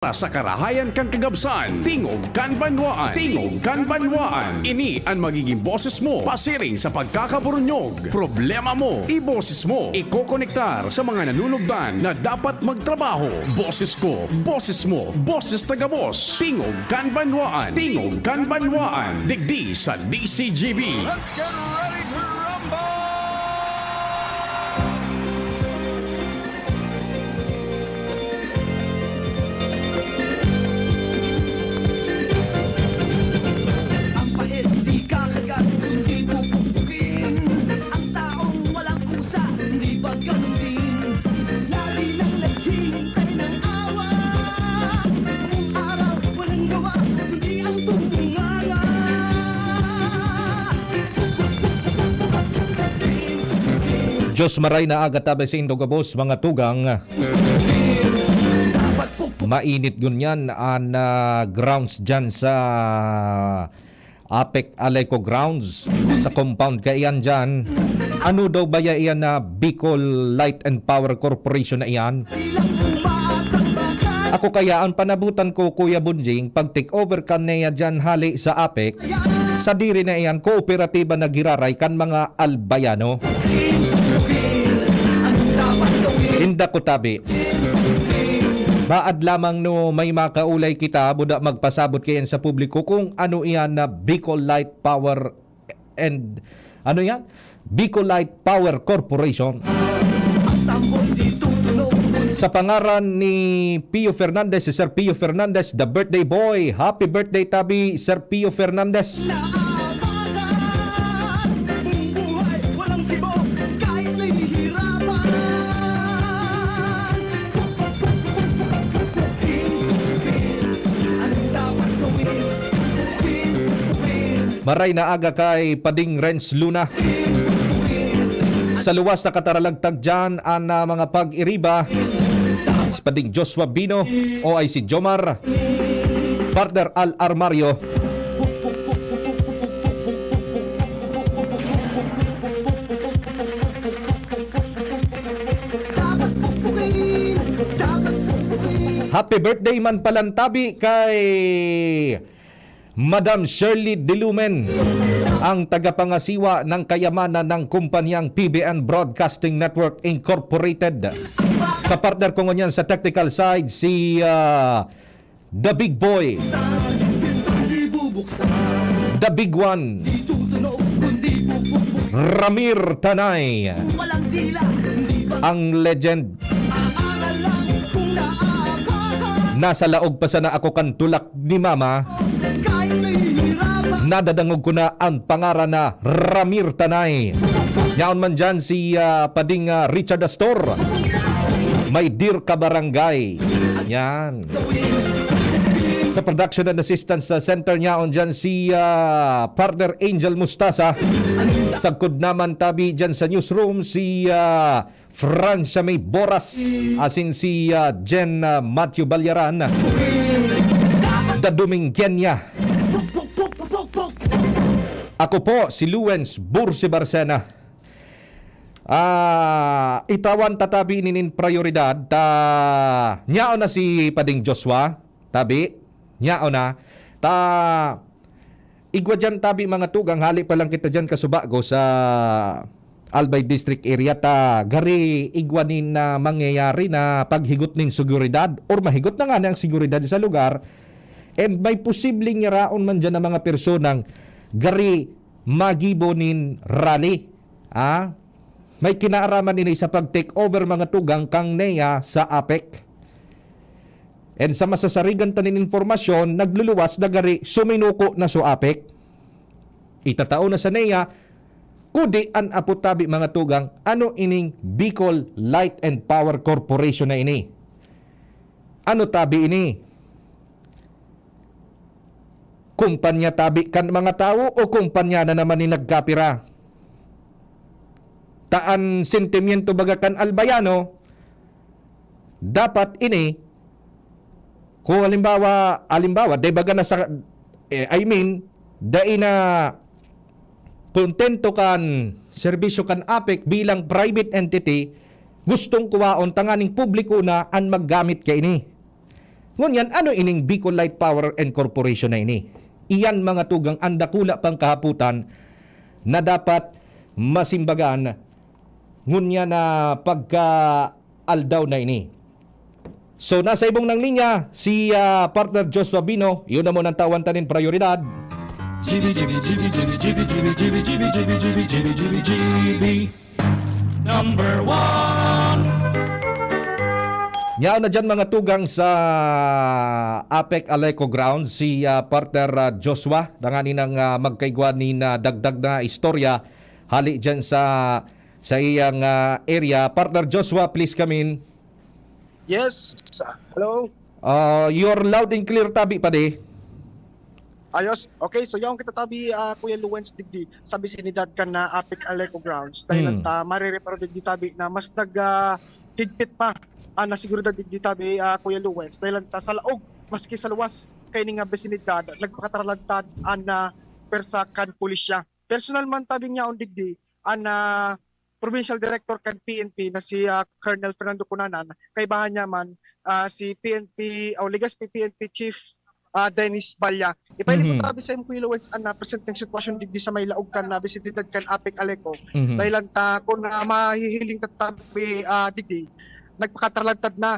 Sa karahayan kan kagabsan, tingog kan banwaan, tingog kan banwaan. Ini ang magiging boses mo, pasiring sa pagkakaburunyog. Problema mo, iboses mo, ikokonektar sa mga nanunugdan na dapat magtrabaho. Boses ko, boses mo, boses taga-boss. Tingog kan banwaan, tingog kan banwaan. Digdi sa DCGB. Let's get ready to rumble! Ang pait, di kakagat, hindi pupukpukin. Ang taong walang kusa, hindi ba ganun din? Lagi nang naghihintay ng awa. Buong araw, walang gawa, hindi ang tungunganga. Diyos maray na aga tabi sa Indogabos, mga tugang. Dapat pupuk. Mainit ganyan ang grounds dyan sa Apec Aleco Grounds. Sa compound kayan dyan. Ano daw ba yan na Bicol Light and Power Corporation na iyan? Bilang umaasang bakal. Ako kaya ang panabutan ko, Kuya Bunjing, pag take over ka na dyan hali sa Apec, sa diri na iyan, kooperatiba na giraray kan mga albayano. Ang dapat gawin. Hinda ko tabi. Baad lamang no may makaulay kita buda magpasabot kayan sa publiko kung ano iyan na Bicol Light Power and ano yan? Bicol Light Power Corporation. Ang tambol di tutunog. Sa pangaran ni Pio Fernandez, si Sir Pio Fernandez, the birthday boy. Happy birthday tabi, Sir Pio Fernandez. Naabagan, buong buhay, walang kibo, kahit nahihirapan. Ang dapat gawin, Maray na aga kay Pading Renz Luna. Sa luwas na kataralagtag dyan ang mga pag-iriba, si Pading Joshua Bino o ay si Jomar, partner Al Armario. dapat pupukin, dapat pupukin. Happy birthday man palantabi kay Madam Shirley Dilumen, ang tagapangasiwa ng kayamanan ng kumpanyang PBN Broadcasting Network Incorporated. Kapartner ko ngunyan sa technical side si The Big Boy, Hindi bubuksan, The Big One, di tutunog, kundi pupupuk. Ramir Tanay, Walang dila, hindi ba ang legend. aangal lang kung naabakan. Nasa laog pa sana ako kan tulak ni Mama. Kahit nahihirapan. Nadadangog ko na ang pangaran na Ramir Tanay. Yaon man dyan si Pading Richard Astor. May Dear Ka Barangay. Yan. Sa production and assistance center niyaon dyan si partner Angel Mustasa. Sagkod naman tabi dyan sa newsroom si Francia May Boras. Asin si Jen Matthew Balyaran. The Dominguenya. Ako po si Luwens Bursi Barcena. Itawan tatabi inin prioridad nyao na si Pading Joshua tabi nyao na igwa dyan tabi mga tugang hali pa lang kita dyan kasubago sa Albay District area gari igwanin na mangyayari na paghigot nin seguridad or mahigot na nga ang seguridad sa lugar and may posibleng raon man dyan ng mga personang gari magibonin rally. May kinaaraman nila sa pag-take over mga tugang kang NEA sa APEC. And sa masasarigan tanin informasyon, nagluluwas na gari suminuko na sa APEC. Itatao na sa NEA, kudi an aputabi mga tugang, ano ining Bicol Light and Power Corporation na ini? Ano tabi ini? Kumpanya tabi kan mga tao o kumpanya na naman ni nagkapira? Taan sentimiento bagakan albayano, dapat ini, kung halimbawa, day baga na sa, dai na kontento kan, serbisyo kan APEC bilang private entity, gustong kuwaon tanganing publiko na ang maggamit ka ini. Ngunyan, ano ining Bicol Light Power and Corporation na ini? Iyan mga tugang andakula pang kahaputan na dapat masimbagan ngunya na pagka-aldaw na ini. So nasa ibong ng linya si partner Joshua Bino, yun na mo ng tawan tanin prioridad. GB, GB, GB, GB, GB, GB, GB, GB, GB, GB, GB, GB, GB. Number one. Yaw na dyan mga tugang sa APEC Aleco Ground si partner Joshua dangani ng magkaigwan ni na dagdag na istorya hali dyan sa iyang area. Partner Joshua, please come in. Yes. Hello. You're loud and clear tabi pa di. Ayos. Okay, so yung kita tabi Kuya Luwens digdi sa bisinidad kan na Apik Aleco Grounds dahil marireparo digdi tabi na mas higpit pa na seguridad digdi tabi Kuya Luwens dahil sa laog maski sa luwas kay ni nga bisinidad nagpakataralagtad na persa kan pulisya. Personal man tabi niya on digdi na Provincial Director kan PNP na si Colonel Fernando Cunanan kay bahan niya man si PNP o Legazpi PNP Chief Dennis Balya. Ipailit ko tabi sa Kuya Luwens na presenting sitwasyon digdi sa may laog kan na bisinidad kan Apik Aleco dahil kung mahihiling tatabi digdi nagpakataralagtad na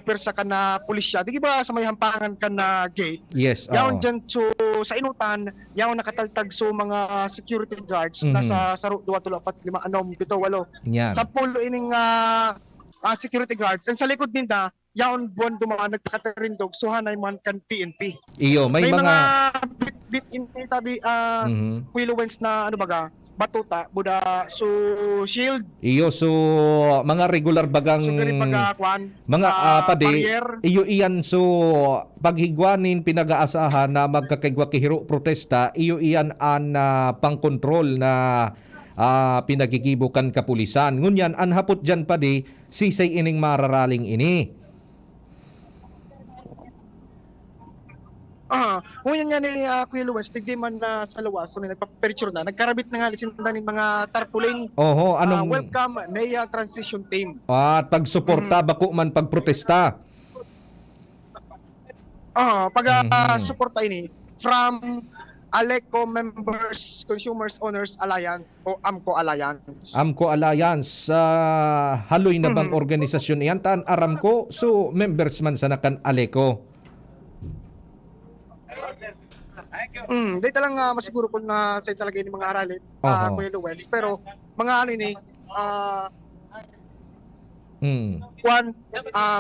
persa ka na pulisya. Di ba sa may hampangan ka na gate? Yes. Yaon dyan so, sa inutan, yaon nakataltag so mga security guards nasa 2, 3, 4, 5, 7, 8. Yan. Sa pulo ining security guards. And sa likod ninda, yaon buwan dumaan nagpakatarindog so hanay man kan PNP. Iyo, may mga bit in tabi Kuya Luwens na ano baga batuta buda so shield iyo so mga regular bagang so gani pagkuan mga pade barrier. iyo iyan so paghigwanin pinagaasahan na magkakaigwa kihiro protesta iyo iyan an pangkontrol na pinagigibukan kapulisan ngunyan an hapot dyan pade sisay ining mararaling ini. Ngunyan nga ni Kuya Luwens, tigdi man na sa luwas, so nagpaperture na, nagkarabit na nga lisinda ng mga tarpaulin. Oho, anong welcome NEA Transition Team. at pagsuporta bako man pagprotesta. Suporta ini from Aleco Members Consumers Owners Alliance o AMCO Alliance. AMCO Alliance haloy na bang organisasyon iyan tan Aramco so members man sa nakan Aleco. Dahil talang masiguro ko na sa talaga yung mga aralin, Kuya Luwens. Pero mga ano ini,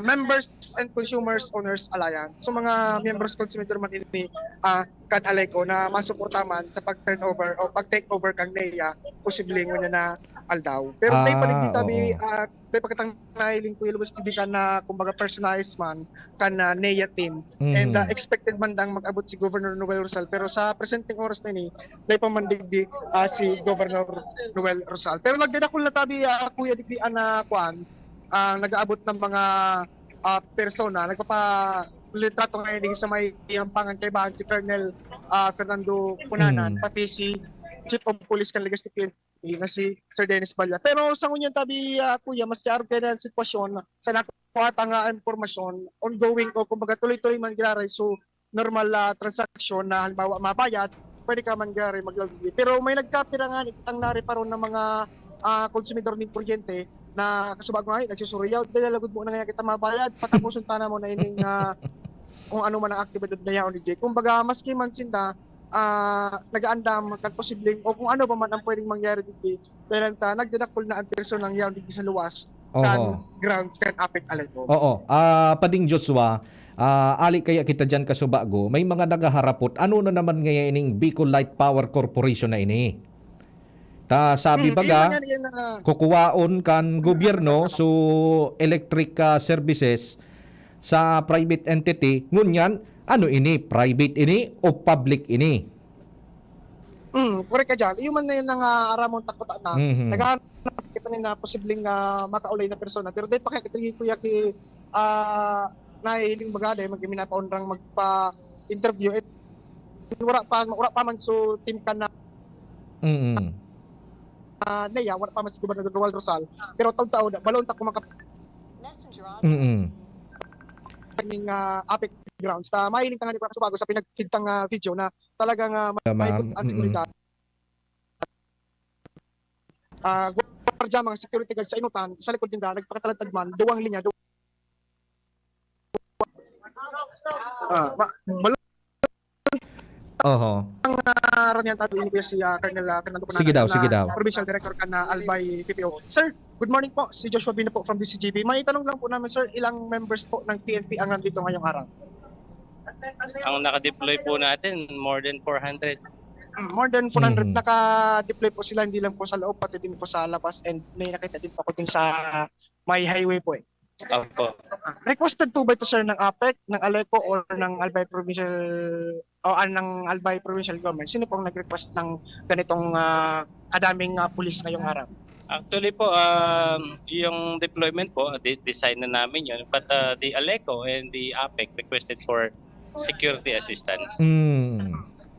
Members and Consumers Owners Alliance. So mga members consumer man ini kan Aleco na masuporta man sa pag-turnover o pag-take over kang NEA, posibleng niya na aldaw. Pero tayo paligid tabi tayo pagkatang nahiling Kuya Luwens hindi ka na kumbaga personalized man kan na NEA team and expected man dang mag-abot si Governor Noel Rosal pero sa presenting oras na ni tayo pa man digdi si Governor Noel Rosal. Pero nagdadakol na tabi Kuya digdi na kuan nag-aabot ng mga persona, nagpapalitrato ngayon sa may hampangan kay bahan si Colonel Fernando Cunanan, pati si Chief of Police kan Legazpi PNP na si Sir Dennis Balya. Pero sa ngunyan tabi Kuya, mas kaarap kaya ng sitwasyon sa nakuha nga impormasyon, ongoing o kumbaga tuloy-tuloy man giraray so normal transaction na halimbawa mabayad, pwede ka man giraray maglagay. Pero may nagkapira nga itang nariparo ng mga konsumidor ng kuryente na kasubag nga nagsusuriyaw dahil lagod mo na nga kita mabayad patapusun tana mo na ining kung ano man ang aktibidad na yaon ni Jay. Kumbaga maski man sinda nagaandam kan posibleng o kung ano pa man ang pwedeng mangyari dito dahil nagdadakol na ang person ng yaon dito sa luwas kan grounds kan Apik Aleco. Pading Joshua, ali kaya kita dyan kasubago, may mga nagaharapot ano na naman ngayon ining Bicol Light Power Corporation na ini. Ta sabi baga kukuwaon kan gobyerno so electric services sa private entity ngunyan ano ini private ini o public ini. Correct ka dyan. Yung man na yun ng aramon takot na naghahanap kita na posibleng makaulay na persona pero dahil pa kaya kitagin ko yaki nahihiling bagada mag-imina pa unrang magpa-interview wala pa man so team ka na NEA, wala pa man si Gobernador Noel Rosal pero taon-taon balon ta kumaka Messenger on. Apik grounds. Mahiling tangan ni Subago sa pinag-feed tang video na talagang maikot ang seguridad. Gwardiya mga security guard sa inutan, sa likod nila, nagpakatalantad man, duwang linya, Oho. Ranyan tabi ini si Colonel Fernando Cunanan, Sige daw. Provincial Director ka na Albay PPO. Sir, good morning po. Si Joshua Bino po from DCGB. May tanong lang po namin, sir, ilang members po ng PNP ang nandito ngayong araw? Ang naka-deploy po natin, more than 400. More than 400 Mhm. naka-deploy po sila, hindi lang po sa loob, pati din po sa labas, and may nakita din po ako dun sa may highway po eh. Opo. Requested po ba ito, sir, ng APEC, ng ALECO, or ng Albay Provincial ng Albay Provincial Government? Sino pong nag-request ng ganitong kadaming pulis ngayong araw? Actually po, yung deployment po, design na namin yun. But the ALECO and the APEC requested for security assistance.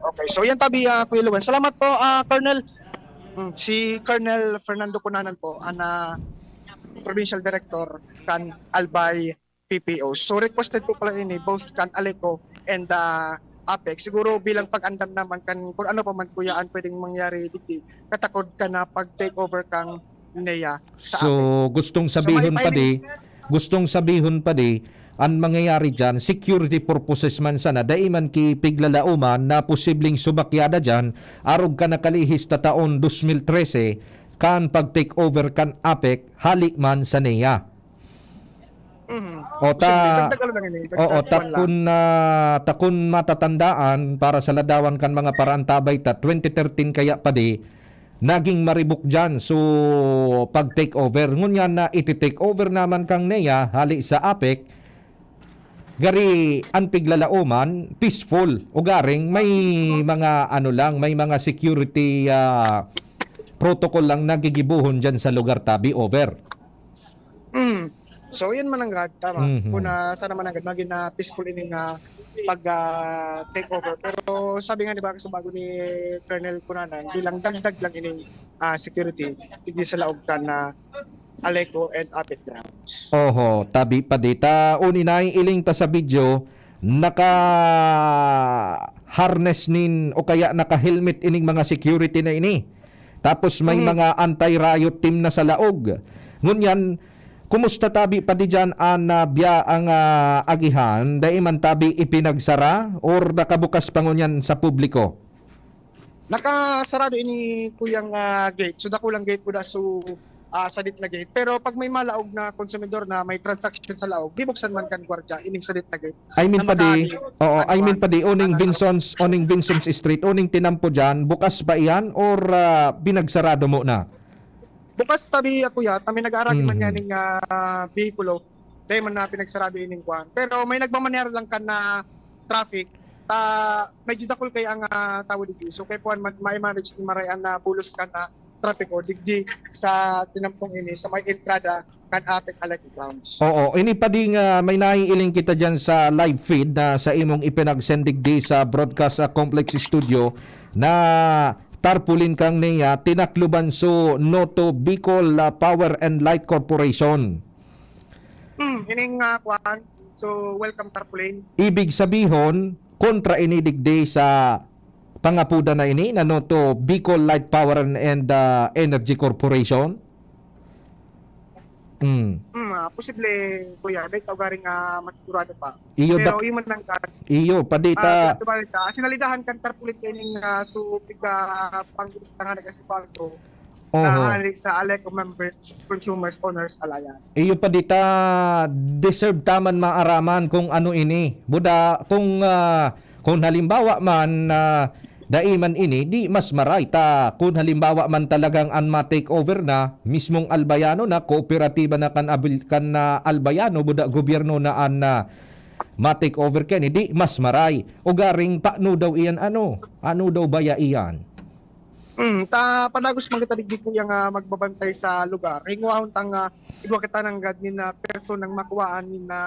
Okay, so yan tabi, Kuya Luwan. Salamat po, Colonel. Si Colonel Fernando Cunanan po, Provincial Director kan Albay PPO. So requested po pala ini both kan ALECO and APEC. Siguro bilang pag-andam naman kan kung ano pa man kuyaan pwedeng mangyari dito, katakod ka na pag-take over kang NEA sa APEC. So gustong sabihon pa di ang mangyayari dyan, security purposes man sana, daiman ki piglalauman na posibleng subakyada dyan, arog ka nakalihis ta taon 2013, kan pag-take over kan APEC, halik man sa NEA. O takun matatandaan para sa ladawan kan mga parantabay ta 2013 kaya pa di naging maribok dyan so pag-take over. Ngunyan na iti-take over naman kang NEA, halik sa APEC, gari ang piglalauman peaceful o garing may mga may mga security protocol lang nagigibuhon dyan sa lugar tabi over. So yan man ang tama. Kung sana man ang maging peaceful ini nga pag take over. Pero sabi nga, di ba, bago ni Colonel Cunanan, bilang dagdag lang ini security, hindi sa laog ka na ALECO and APEC grounds. Oho, tabi pa dita. Uninay iling ta sa video, naka-harness nin o kaya naka-helmet ining mga security na ini. Tapos may mga anti-riot team na sa laog. Ngunyan, kumusta tabi pa di dyan ang agihan? Dahil man tabi ipinagsara or nakabukas pa ngunyan sa publiko? Nakasarado ini kuyang gate. So dakulang gate po da so sadit na gate. Pero pag may malaog na konsumidor na may transaction sa laog, bibuksan man kan gwardiya ining sadit na gate. Oning Vinson's Street, oning tinampo dyan, bukas ba iyan or binagsarado mo na? Bukas tabi ako kami nag-aaral man yan ng vehikulo, dahil man na pinagsarado ining kwan. Pero may nagmamanero lang ka na traffic, medyo dakol kay ang tao dito. So kay puan ma-manage ni Marayan na bulos ka na traffic o digdi sa tinampong ini sa may entrada kan APEC ALECO grounds. Oo, ini pa ding may naiiling kita dyan sa live feed na sa imong ipinagsendig di sa broadcast complex studio na tarpulin kang NEA tinakluban so Noto Bicol Power and Light Corporation. Ining kwan, so welcome tarpaulin. Ibig sabihon kontra inidigdi sa pangapuda na ini na Noto Bicol Light Power and Energy Corporation. Posible kuya, dahil garing masigurado pa. Iyo pero iman lang ka. Iyo padita sinalidahan kan tarpaulin kining so piga panggutangan na kasi palto. Sa ALECO members, Consumers Owners Alliance. Iyo padita deserve taman maaraman kung ano ini. Buda kung halimbawa man daiman ini di mas maray ta kung halimbawa man talagang an ma-take over na mismong albayano na kooperatiba na kan albayano buda gobyerno na an ma-take over ken di mas maray o garing paano daw iyan ano daw baya iyan Panagos man kita digdi po yung magbabantay sa lugar. Hingwahon tang idwa kita ng gadmin na person ng makuhaan na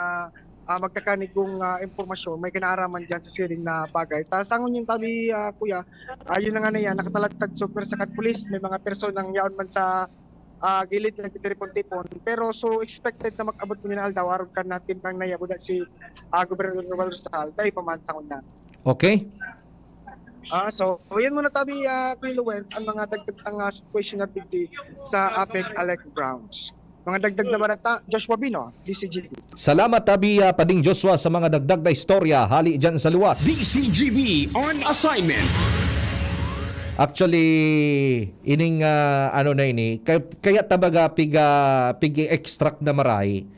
magkakanigong impormasyon, may kinaaraman dyan sa siring na bagay. Sangon yung tabi, kuya, yun na nga na yan, nakatalagtag super sa katpulis, may mga person ng yaon man sa gilid ng tipon-tipon. Pero so expected na mag-abot mo na aldaw aron kan natin kang nayabuda si Gobernador Rizal kay pamansang na. Okay? So yan muna tabi Kuya Luwens ang mga dagdag ang situation na bigdi sa APEC Alec Grounds. Mga dagdag na barata, Joshua Bino, DCGB. Salamat tabi Pading Joshua sa mga dagdag na istorya hali dyan sa luwas. DCGB on assignment. Actually, ining ano na ini, kaya tabaga pig-extract na maray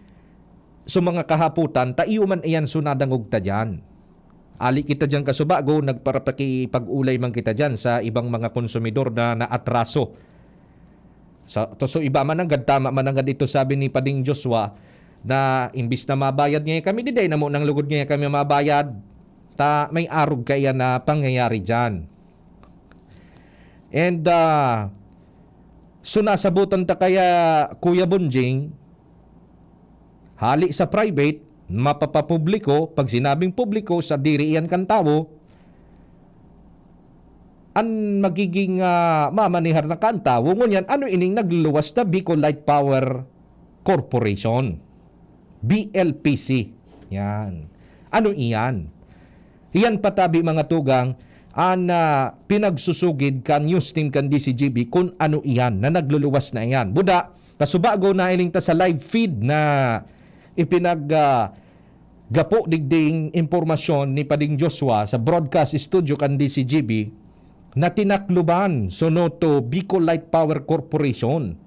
so mga kahaputan, taiuman iyan sunadangog ta dyan. Ali kita dyan kasubago, nagparapaki pag-ulay man kita dyan sa ibang mga konsumidor na naatraso. So iba mananggad, tama mananggad ito sabi ni Pading Joshua na imbis na mabayad niya kami, diday na mo nang lugod niya kami mabayad. May arog kaya na pangyayari dyan. And so nasabutan ta kaya Kuya Bunjing, hali sa private, mapapapubliko, pag sinabing publiko sa diri iyan kan tawo, ang magiging mamanihar na kan tawo, ngunyan, ano ining nagluluwas na Bicol Light Power Corporation, BLPC. Yan. Ano iyan? Iyan patabi mga tugang, pinagsusugid kan news team kan DCGB kung ano iyan na nagluluwas na iyan. Buda, kasubago na ining ta sa live feed na gapo digding impormasyon ni Pading Joshua sa broadcast studio kan DCGB na tinakluban sonoto Bicol Light Power Corporation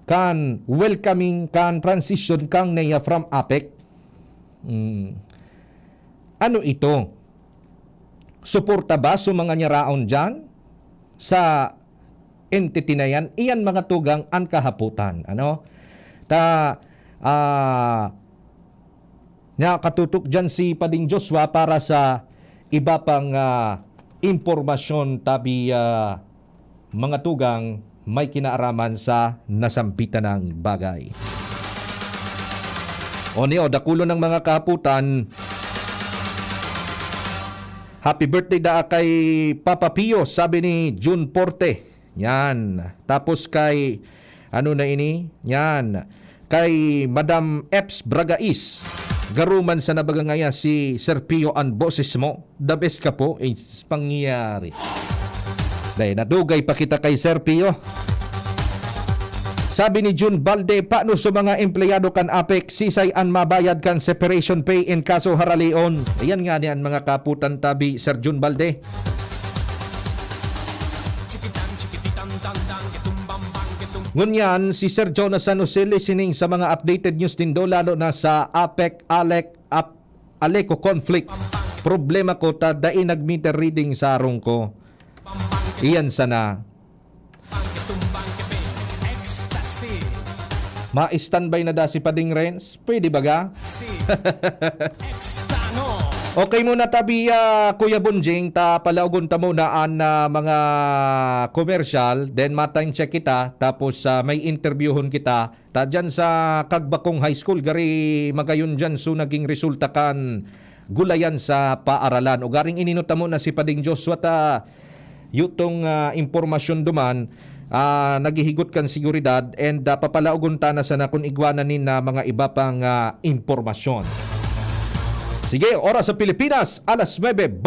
kan welcoming kan transition kang naya from APEC. Ano ito? Suporta ba sa mga nyaraon dyan sa entity na yan? Iyan mga tugang ang kahaputan. Ano? Nakatutok dyan si Pading Joshua para sa iba pang impormasyon tabi mga tugang may kinaaraman sa nasampitan ng bagay. O niyo, dakulo ng mga kahaputan. Happy birthday da kay Papa Pio, sabi ni June Porte. Yan. Tapos kay, ano na ini? Yan. Kay Madam Eps Bragais. Garuman sa nabaga ngaya si Sir Pio ang boses mo. The best ka po. Pangyayari. Dahil nadugay pa kita kay Sir Pio. Sabi ni June Balde, paano sa mga empleyado kan APEC, sisay an mabayad kan separation pay in kaso haralion? Ayan nga niyan mga kaputan tabi, Sir June Balde. Ngunyan, si Sir Jonathan Ose listening sa mga updated news din do, lalo na sa APEC Aleco conflict. Problema ko, tadai nag-meter reading sa arong ko. Iyan sana. Ma-standby na da si Pading Renz? Pwede ba ga? Okay muna tabi, Kuya Bunjing, palaugon ta muna ang mga commercial, then matime check kita, tapos may interviewon kita, dyan sa Kagbakong High School, gari magayon dyan, so naging resulta kan gulayan sa paaralan. O garing ininuta mo na si Pading Joshua, yutong impormasyon duman, naghihigot kan seguridad and papalaugon ta na sana kung igwananin na mga iba pang impormasyon. Sige, oras sa Pilipinas, alas 9:29.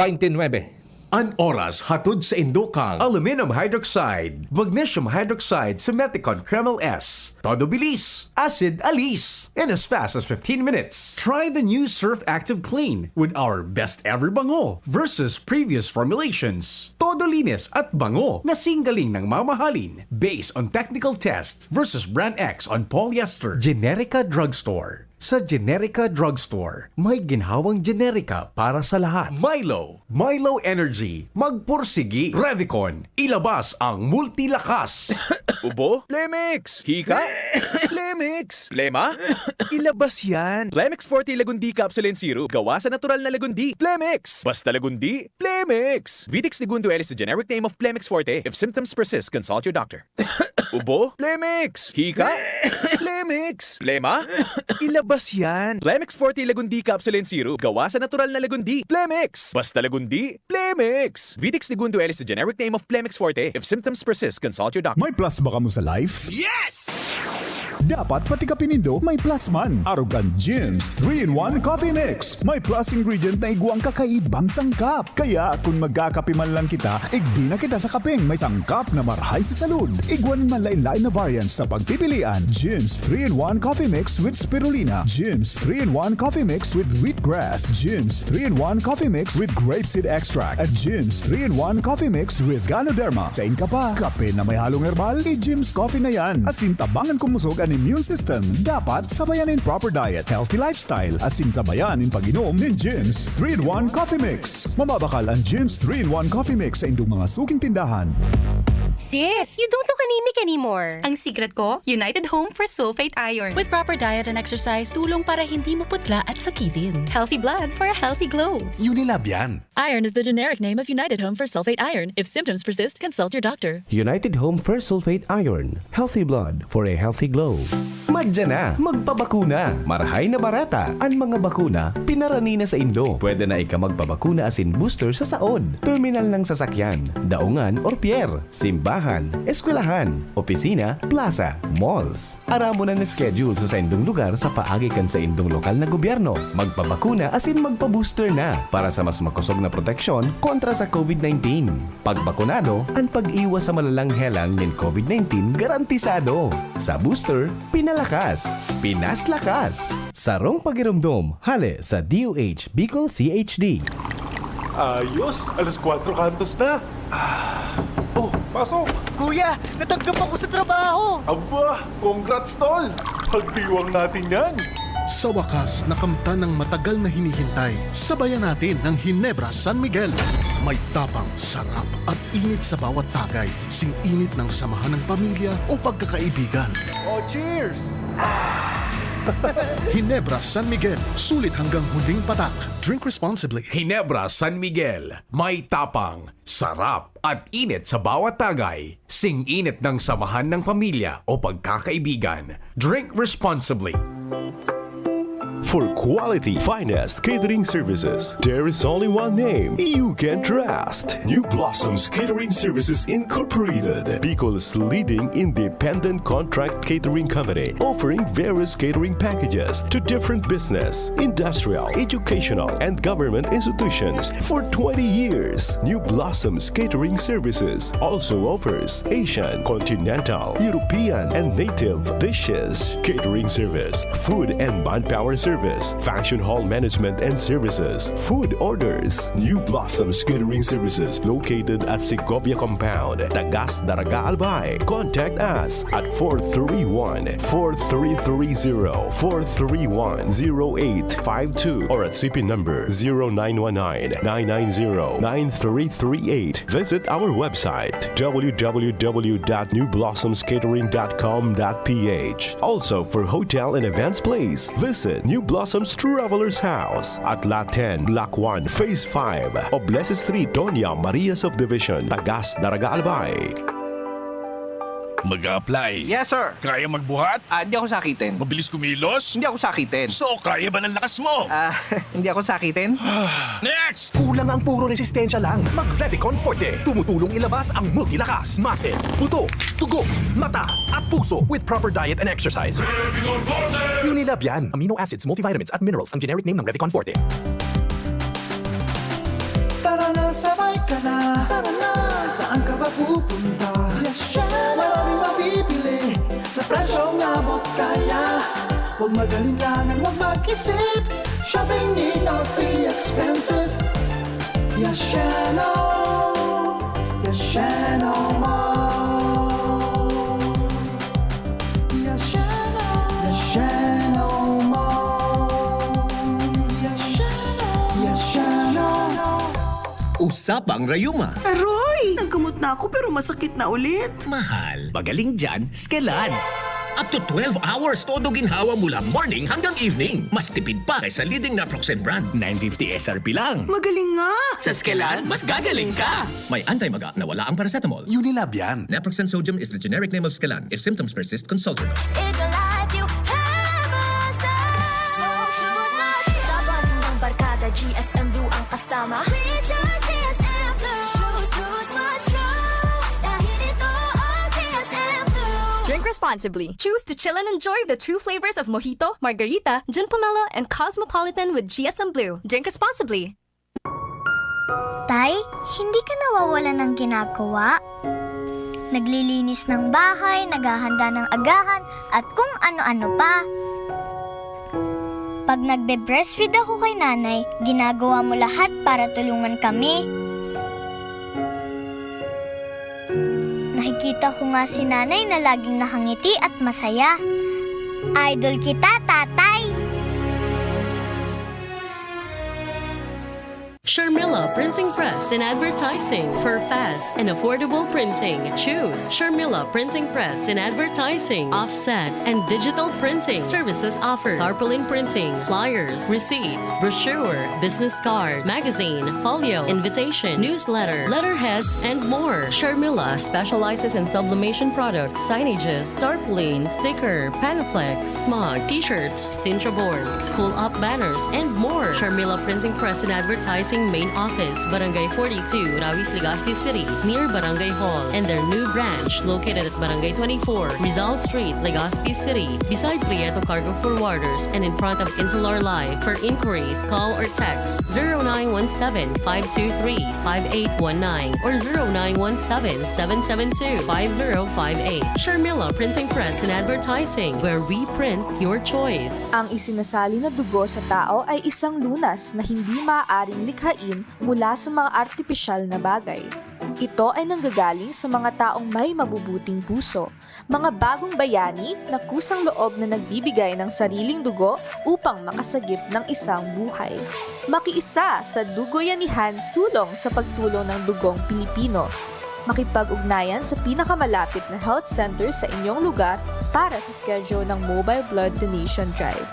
An oras hatod sa Indokang. Aluminum hydroxide, magnesium hydroxide, Simeticon Kreml S. Todo bilis, acid alis, in as fast as 15 minutes. Try the new Surf Active Clean with our best ever bango versus previous formulations. Todo linis at bango na singgaling ng mamahalin based on technical test versus brand X on polyester. Generica Drugstore. Sa Generica Drugstore, may ginhawang generika para sa lahat. Milo Energy, magpursigi. Revicon, ilabas ang multilakas. Ubo? Plemix! Hika? Plemix! Plema? Ilabas yan! Plemix Forte Lagundi Capsule and Syrup. Gawa sa natural na lagundi. Plemix! Basta lagundi, Plemix! Vitix Segundo L is the generic name of Plemix Forte. If symptoms persist, consult your doctor. Ubo? Plemix! Hika? Plemix! Plema? Ilabas yan! Plemix Forte Lagundi Capsule and Syrup. Gawa sa natural na lagundi. Plemix! Basta lagundi, Plemix! Vitix Segundo L is the generic name of Plemix Forte. If symptoms persist, consult your doctor. May plus ba ka mo sa life? Yes! Dapat pati ka pinindo, may plus man. Arugan Gyms 3-in-1 Coffee Mix. May plus ingredient na igwang kakaibang sangkap. Kaya kung magkakape man lang kita, igdi na kita sa kapeng may sangkap na marhay sa salud. Igwan man lain-lain na variants na pagpipilian. Gyms 3-in-1 Coffee Mix with Spirulina. Gyms 3-in-1 Coffee Mix with Wheatgrass. Gyms 3-in-1 Coffee Mix with Grapeseed Extract. At Gyms 3-in-1 Coffee Mix with Ganoderma. Sa inka pa, kape na may halong herbal, i-Gyms Coffee na yan. Asin tabangan kumusog ang immune system. Dapat sabayanin proper diet, healthy lifestyle, asin sabayanin pag-inom ng Gyms 3-in-1 Coffee Mix. Mamabakal ang Gyms 3-in-1 Coffee Mix sa indong mga suking tindahan. Sis, you don't look anemic anymore. Ang secret ko, United Home for Sulfate Iron. With proper diet and exercise, tulong para hindi maputla at sakitin. Healthy blood for a healthy glow. Unilab yan. Iron is the generic name of United Home for Sulfate Iron. If symptoms persist, consult your doctor. United Home First Sulfate Iron. Healthy blood for a healthy glow. Madya na, magpabakuna. Marahay na barata. Ang mga bakuna, pinarani na sa Indo. Pwede na ika magpabakuna asin booster sa saod. Terminal ng sasakyan, daungan or pier, simbahan, eskwelahan, opisina, plaza, malls. Aramo na schedule sa indong lugar sa paagikan sa indong lokal na gobyerno. Magpabakuna asin magpa-booster na para sa mas makusog na proteksyon kontra sa COVID-19. Pagbakunado, ang pag-iwas sa malalang helang ng COVID-19 garantisado. Sa booster, pinalakas, pinaslakas. Sarong pagirumdom, hale sa DOH Bicol CHD. Ayos, alas 4 kantos na. Oh, pasok! Kuya, natanggap ako sa trabaho! Aba, congrats tol! Pagdiwang natin yan! Sa wakas, nakamtan ng matagal na hinihintay. Sabayan natin ng Ginebra San Miguel. May tapang, sarap at init sa bawat tagay. Sing-init ng samahan ng pamilya o pagkakaibigan. Oh, cheers! Ginebra San Miguel. Sulit hanggang huling patak. Drink responsibly. Ginebra San Miguel. May tapang, sarap at init sa bawat tagay. Sing-init ng samahan ng pamilya o pagkakaibigan. Drink responsibly. For quality, finest catering services, there is only one name you can trust. New Blossoms Catering Services Incorporated, Bicol's leading independent contract catering company, offering various catering packages to different business, industrial, educational, and government institutions for 20 years. New Blossoms Catering Services also offers Asian, continental, European, and native dishes, catering service, food and manpower service, function hall management and services, food orders. New Blossoms Catering Services located at Segovia Compound, Tagas Daraga Albay. Contact us at 431-4330, 431-0852 or at CP number 0919-990-9338. Visit our website www.newblossomscatering.com.ph. Also for hotel and events place, visit New Blossoms Travelers House at Lot 10, Block 1, Phase 5, Oblese Street, Doña Maria Subdivision, Tagas, Daraga, Albay. Mag-a-apply. Yes, sir. Kaya magbuhat? Hindi ako sakitin. Mabilis kumilos? Hindi ako sakitin. So, kaya ba ng lakas mo? Hindi ako sakitin. Next! Kulang ang puro resistensya lang. Mag-Revicon Forte. Tumutulong ilabas ang multilakas, muscle, buto, tugo, mata, at puso with proper diet and exercise. Unilab yan. Amino acids, multivitamins, at minerals ang generic name ng Revicon Forte. Tara na, sabay ka na. Tara na, saan ka ba pupunta? Maraming mabibili sa presyong abot kaya. Huwag magalinlangan, huwag mag-isip. Shopping need not be expensive. Yashano, Yashano Mall. Yashano, Yashano Mall. Yashano, Yashano. Usapang Rayuma. Aroy! Naggamot na ako pero masakit na ulit. Mahal. Magaling dyan, Skelan. Up to 12 hours todo ginhawa mula morning hanggang evening. Mas tipid pa kaysa leading naproxen brand. 950 SRP lang. Magaling nga! Sa Skelan, mas gagaling ka! May anti-maga na wala ang paracetamol. Unilab yan. Naproxen sodium is the generic name of Skelan. If symptoms persist, consult your doctor. GSM Blue ang kasama. Drink responsibly. Choose to chill and enjoy the true flavors of Mojito, Margarita, Gin Pomelo, and Cosmopolitan with GSM Blue. Drink responsibly. Tay, hindi ka nawawalan ng ginagawa? Naglilinis ng bahay, naghahanda ng agahan, at kung ano-ano pa. Pag nagbe-breastfeed ako kay nanay, ginagawa mo lahat para tulungan kami. Nakikita ko nga si nanay na laging nakangiti at masaya. Idol kita, tatay! Sharmila Printing Press and Advertising. For fast and affordable printing, choose Sharmila Printing Press and Advertising. Offset and digital printing services offered. Tarpaulin printing, flyers, receipts, brochure, business card, magazine, folio, invitation, newsletter, letterheads, and more. Sharmila specializes in sublimation products, signages, tarpaulin, sticker, panflex, smog, t-shirts, cincha boards, pull-up banners, and more. Sharmila Printing Press and Advertising Main Office, Barangay 42, Rawis, Legazpi City, near Barangay Hall, and their new branch located at Barangay 24, Rizal Street, Legazpi City, beside Prieto Cargo Forwarders and in front of Insular Life. For inquiries, call or text 0917-523-5819 or 0917-772-5058. Sharmila Printing Press and Advertising, where we print your choice. Ang isinasali na dugo sa tao ay isang lunas na hindi maaaring likhain mula sa mga artipisyal na bagay. Ito ay nanggagaling sa mga taong may mabubuting puso, mga bagong bayani na kusang loob na nagbibigay ng sariling dugo upang makasagip ng isang buhay. Makiisa sa Dugoyanihan sulong sa pagtulong ng dugong Pilipino. Makipag-ugnayan sa pinakamalapit na health center sa inyong lugar para sa schedule ng Mobile Blood Donation Drive.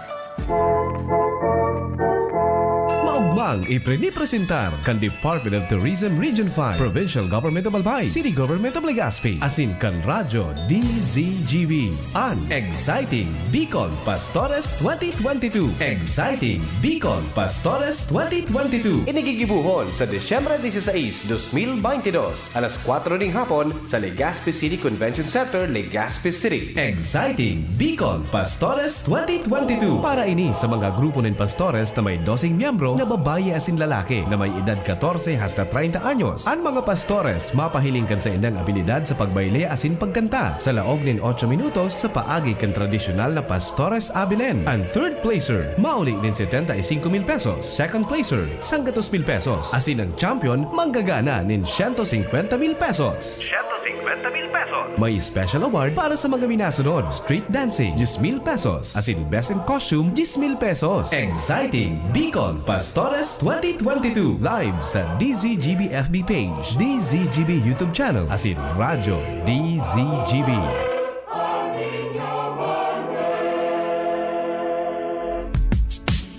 Maugmang iprinipresentar kan Department of Tourism Region 5, Provincial Government of Albay, City Government of Legazpi, asin kan Radyo DZGB, an Exciting Bicol Pastores 2022. Exciting Bicol Pastores 2022. Inigigibuhon sa Desyembre 16, 2022, alas 4 ng hapon sa Legazpi City Convention Center, Legazpi City. Exciting Bicol Pastores 2022. Para ini sa mga grupo ng pastores na may 12 miyembro na babae asin lalaki na may edad 14 hasta 30 anyos. Ang mga pastores mapahiling kan sa indang abilidad sa pagbayle asin pagkanta sa laog nin 8 minutos sa paagi kan tradisyonal na Pastores Abilen. Ang third placer mauli nin 75,000 pesos. Second placer 100,000 pesos. Asin ang champion manggagana nin 150,000 pesos. 150,000 pesos. May special award para sa mga minasunod. Street dancing 10,000 pesos. Asin best in costume 10,000 pesos. Exciting Bicol Pastores 2022. Live sa DZGB FB page, DZGB YouTube channel, asin Radyo DZGB.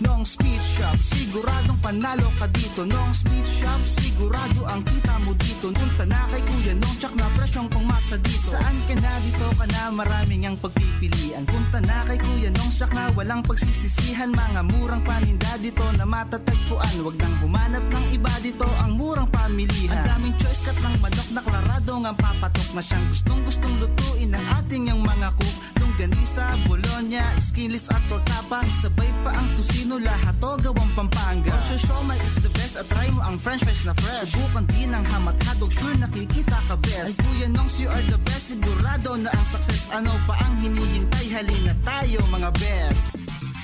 Nong Speed Shop, siguradong panalo ka dito. Nong Speed Shop, sigurado ang kita mo dito. Punta na kay Kuya Nong, tsak na presyong pangmasa dito. Saan ka na dito ka na, maraming ang pagpipilian. Punta na kay Kuya Nong, tsak na walang pagsisisihan. Mga murang paninda dito na matatagpuan. Huwag nang humanap ng iba dito, ang murang pamilihan. Ang daming choice kat ng manok na klaradong ang papatok na siyang gustong lutuin ng ating yung mga cook. Longganisa, Bologna, skinless at tortapa. Isabay pa ang tusino, lahat to gawang Pampanga. Siomai is the best at try mo ang french fries na fresh. Subukan din ang hamat-hadog, sure nakikita ka best. Ay Kuya Nongs, you are the best, sigurado na ang success. Ano pa ang hinihintay, halina tayo mga best.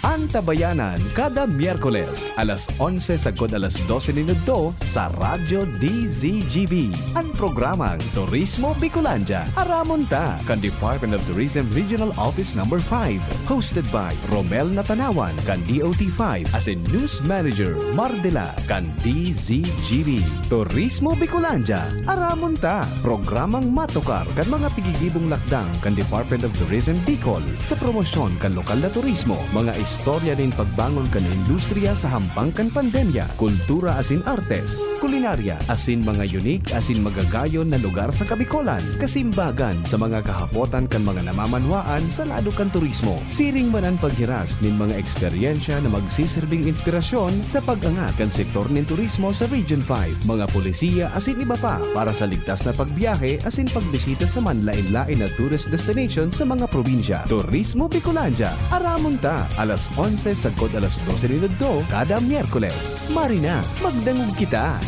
Antabayanan kada Miyerkules alas 11 sagod alas 12 minuto sa Radyo DZGB. Ang programang Turismo Bicolandia. Aramon ta kan Department of Tourism Regional Office Number 5. Hosted by Romel Natanawan kan DOT5 as in News Manager Mardela kan DZGB. Turismo Bicolandia. Aramon ta. Programang matukar kan mga pigigibong lakdang kan Department of Tourism Bicol sa promosyon kan lokal na turismo, mga istorya din pagbangon kan industriya sa hampang kan pandemya, kultura asin artes, kulinarya asin mga unique asin magagayon na lugar sa Kabikolan, kasimbagan sa mga kahapotan kan mga namamanwaan sa lado kan turismo. Siring man ang paghiras nin mga eksperyensya na magsisilbing inspirasyon sa pag-angat kan sektor nin turismo sa Region 5, mga polisiya asin iba pa para sa ligtas na pagbiyahe asin pagbisita sa manlain-lain na tourist destination sa mga probinsya. Turismo Bicolandia. Aramon ta alas 11 sagod alas 12 minuto kada Miyerkules. Marina, magdangog kita.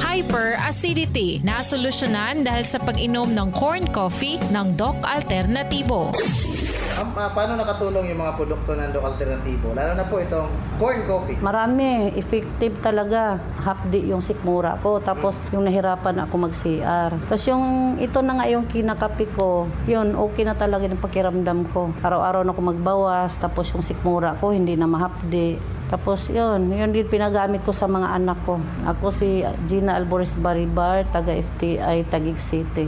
Hyperacidity na solusyonan dahil sa pag-inom ng corn coffee ng Doc Alternativo. Paano nakatulong yung mga produkto ng Doc Alternativo? Lalo na po itong corn coffee. Marami. Effective talaga. Hapdi yung sikmura ko. Tapos yung nahirapan ako mag-CR. Tapos yung ito na nga yung kinakapi ko, yun, okay na talaga yung pakiramdam ko. Araw-araw na ako magbawas. Tapos yung sikmura ko, hindi na mahapdi. Tapos yun din pinagamit ko sa mga anak ko. Ako si Gina Alboris Baribar, taga FTI, Taguig City.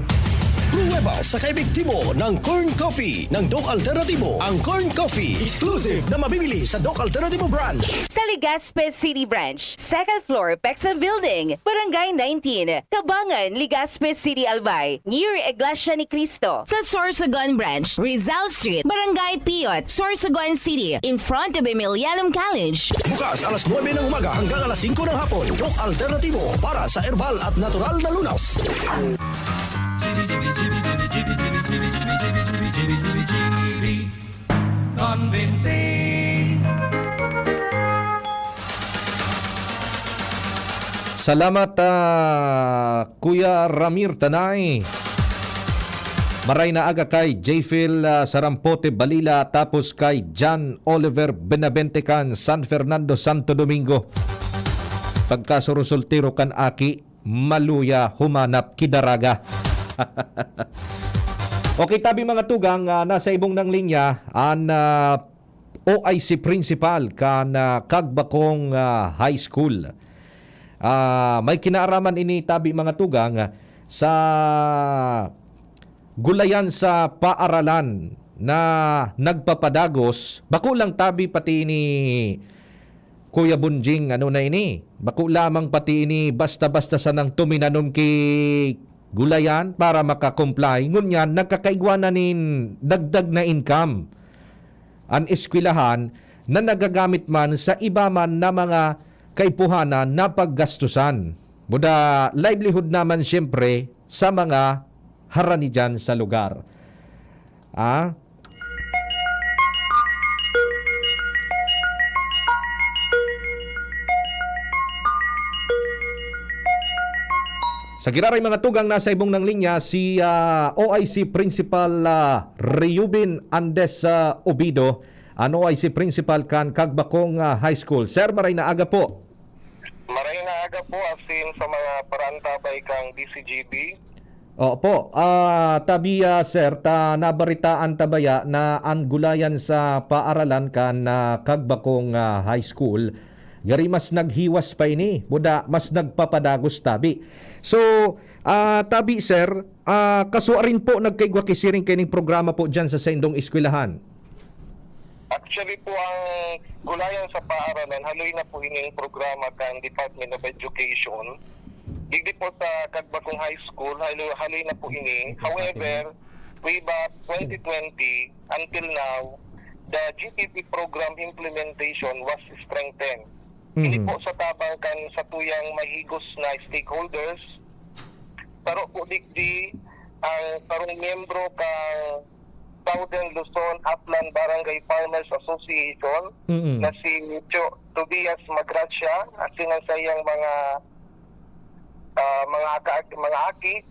Pruweba sa kaebektibo ng corn coffee ng Doc Alternativo. Ang corn coffee, exclusive na mabibili sa Doc Alternativo branch. Sa Legazpi City Branch, second floor, Pexa Building, Barangay 19, Cabangan, Legazpi City, Albay, near Iglesia ni Cristo. Sa Sorsogon Branch, Rizal Street, Barangay Piot, Sorsogon City, in front of Emilianum College. Bukas alas 9 ng umaga hanggang alas 5 ng hapon. Doc Alternativo para sa herbal at natural na lunas. Convincing. Salamat Kuya Ramir Tanay. Maray na aga kay J-Phil Sarampote Balila, tapos kay John Oliver Benaventecan San Fernando Santo Domingo. Pagkasurusultiro kan aki maluya humanap kidaraga. Okay, tabi mga tugang, nasa ibong ng linya ang OIC principal kan Kagbakong High School. May kinaaraman ini tabi mga tugang sa gulayan sa paaralan na nagpapadagos. Bako lang tabi pati ni Kuya Bunjing na ini. Bako lamang pati ini basta-basta sa nang tuminanom ki gulayan para makakomply. Ngunyan, nagkakaigwananin dagdag na income ang eskwelahan na nagagamit man sa iba man na mga kaipuhanan na paggastusan. Buda livelihood naman siyempre sa mga harani dyan sa lugar. Sa giraray mga tugang, nasa ibong ng linya si OIC Principal Reubin Andes Obido, ang OIC Principal kan Kagbakong High School. Sir, maray na aga po. Maray na aga po asin sa mga parantabay kang DCGB. Opo, tabi sir, nabaritaan tabaya na ang gulayan sa paaralan kan Kagbakong High School. Gari mas naghiwas pa ini, buda mas nagpapadagos tabi. So, tabi sir, kaso rin po nagkaigwa kisiring kining programa po dyan sa sendong eskwelahan. Actually po ang gulayan sa paaralan, haloy na po ining programa kang Department of Education. Digdi po sa Kagbakong High School, haloy na po ini. However, way back 2020 until now, the GPP program implementation was strengthened. Hindi po sa tabang kan sa tuyang mahigos na stakeholders, pero po digdi ang tarong miyembro kang Southern Luzon Upland Barangay Farmers Association na si Tobias Magracia at sinasayang mga aki.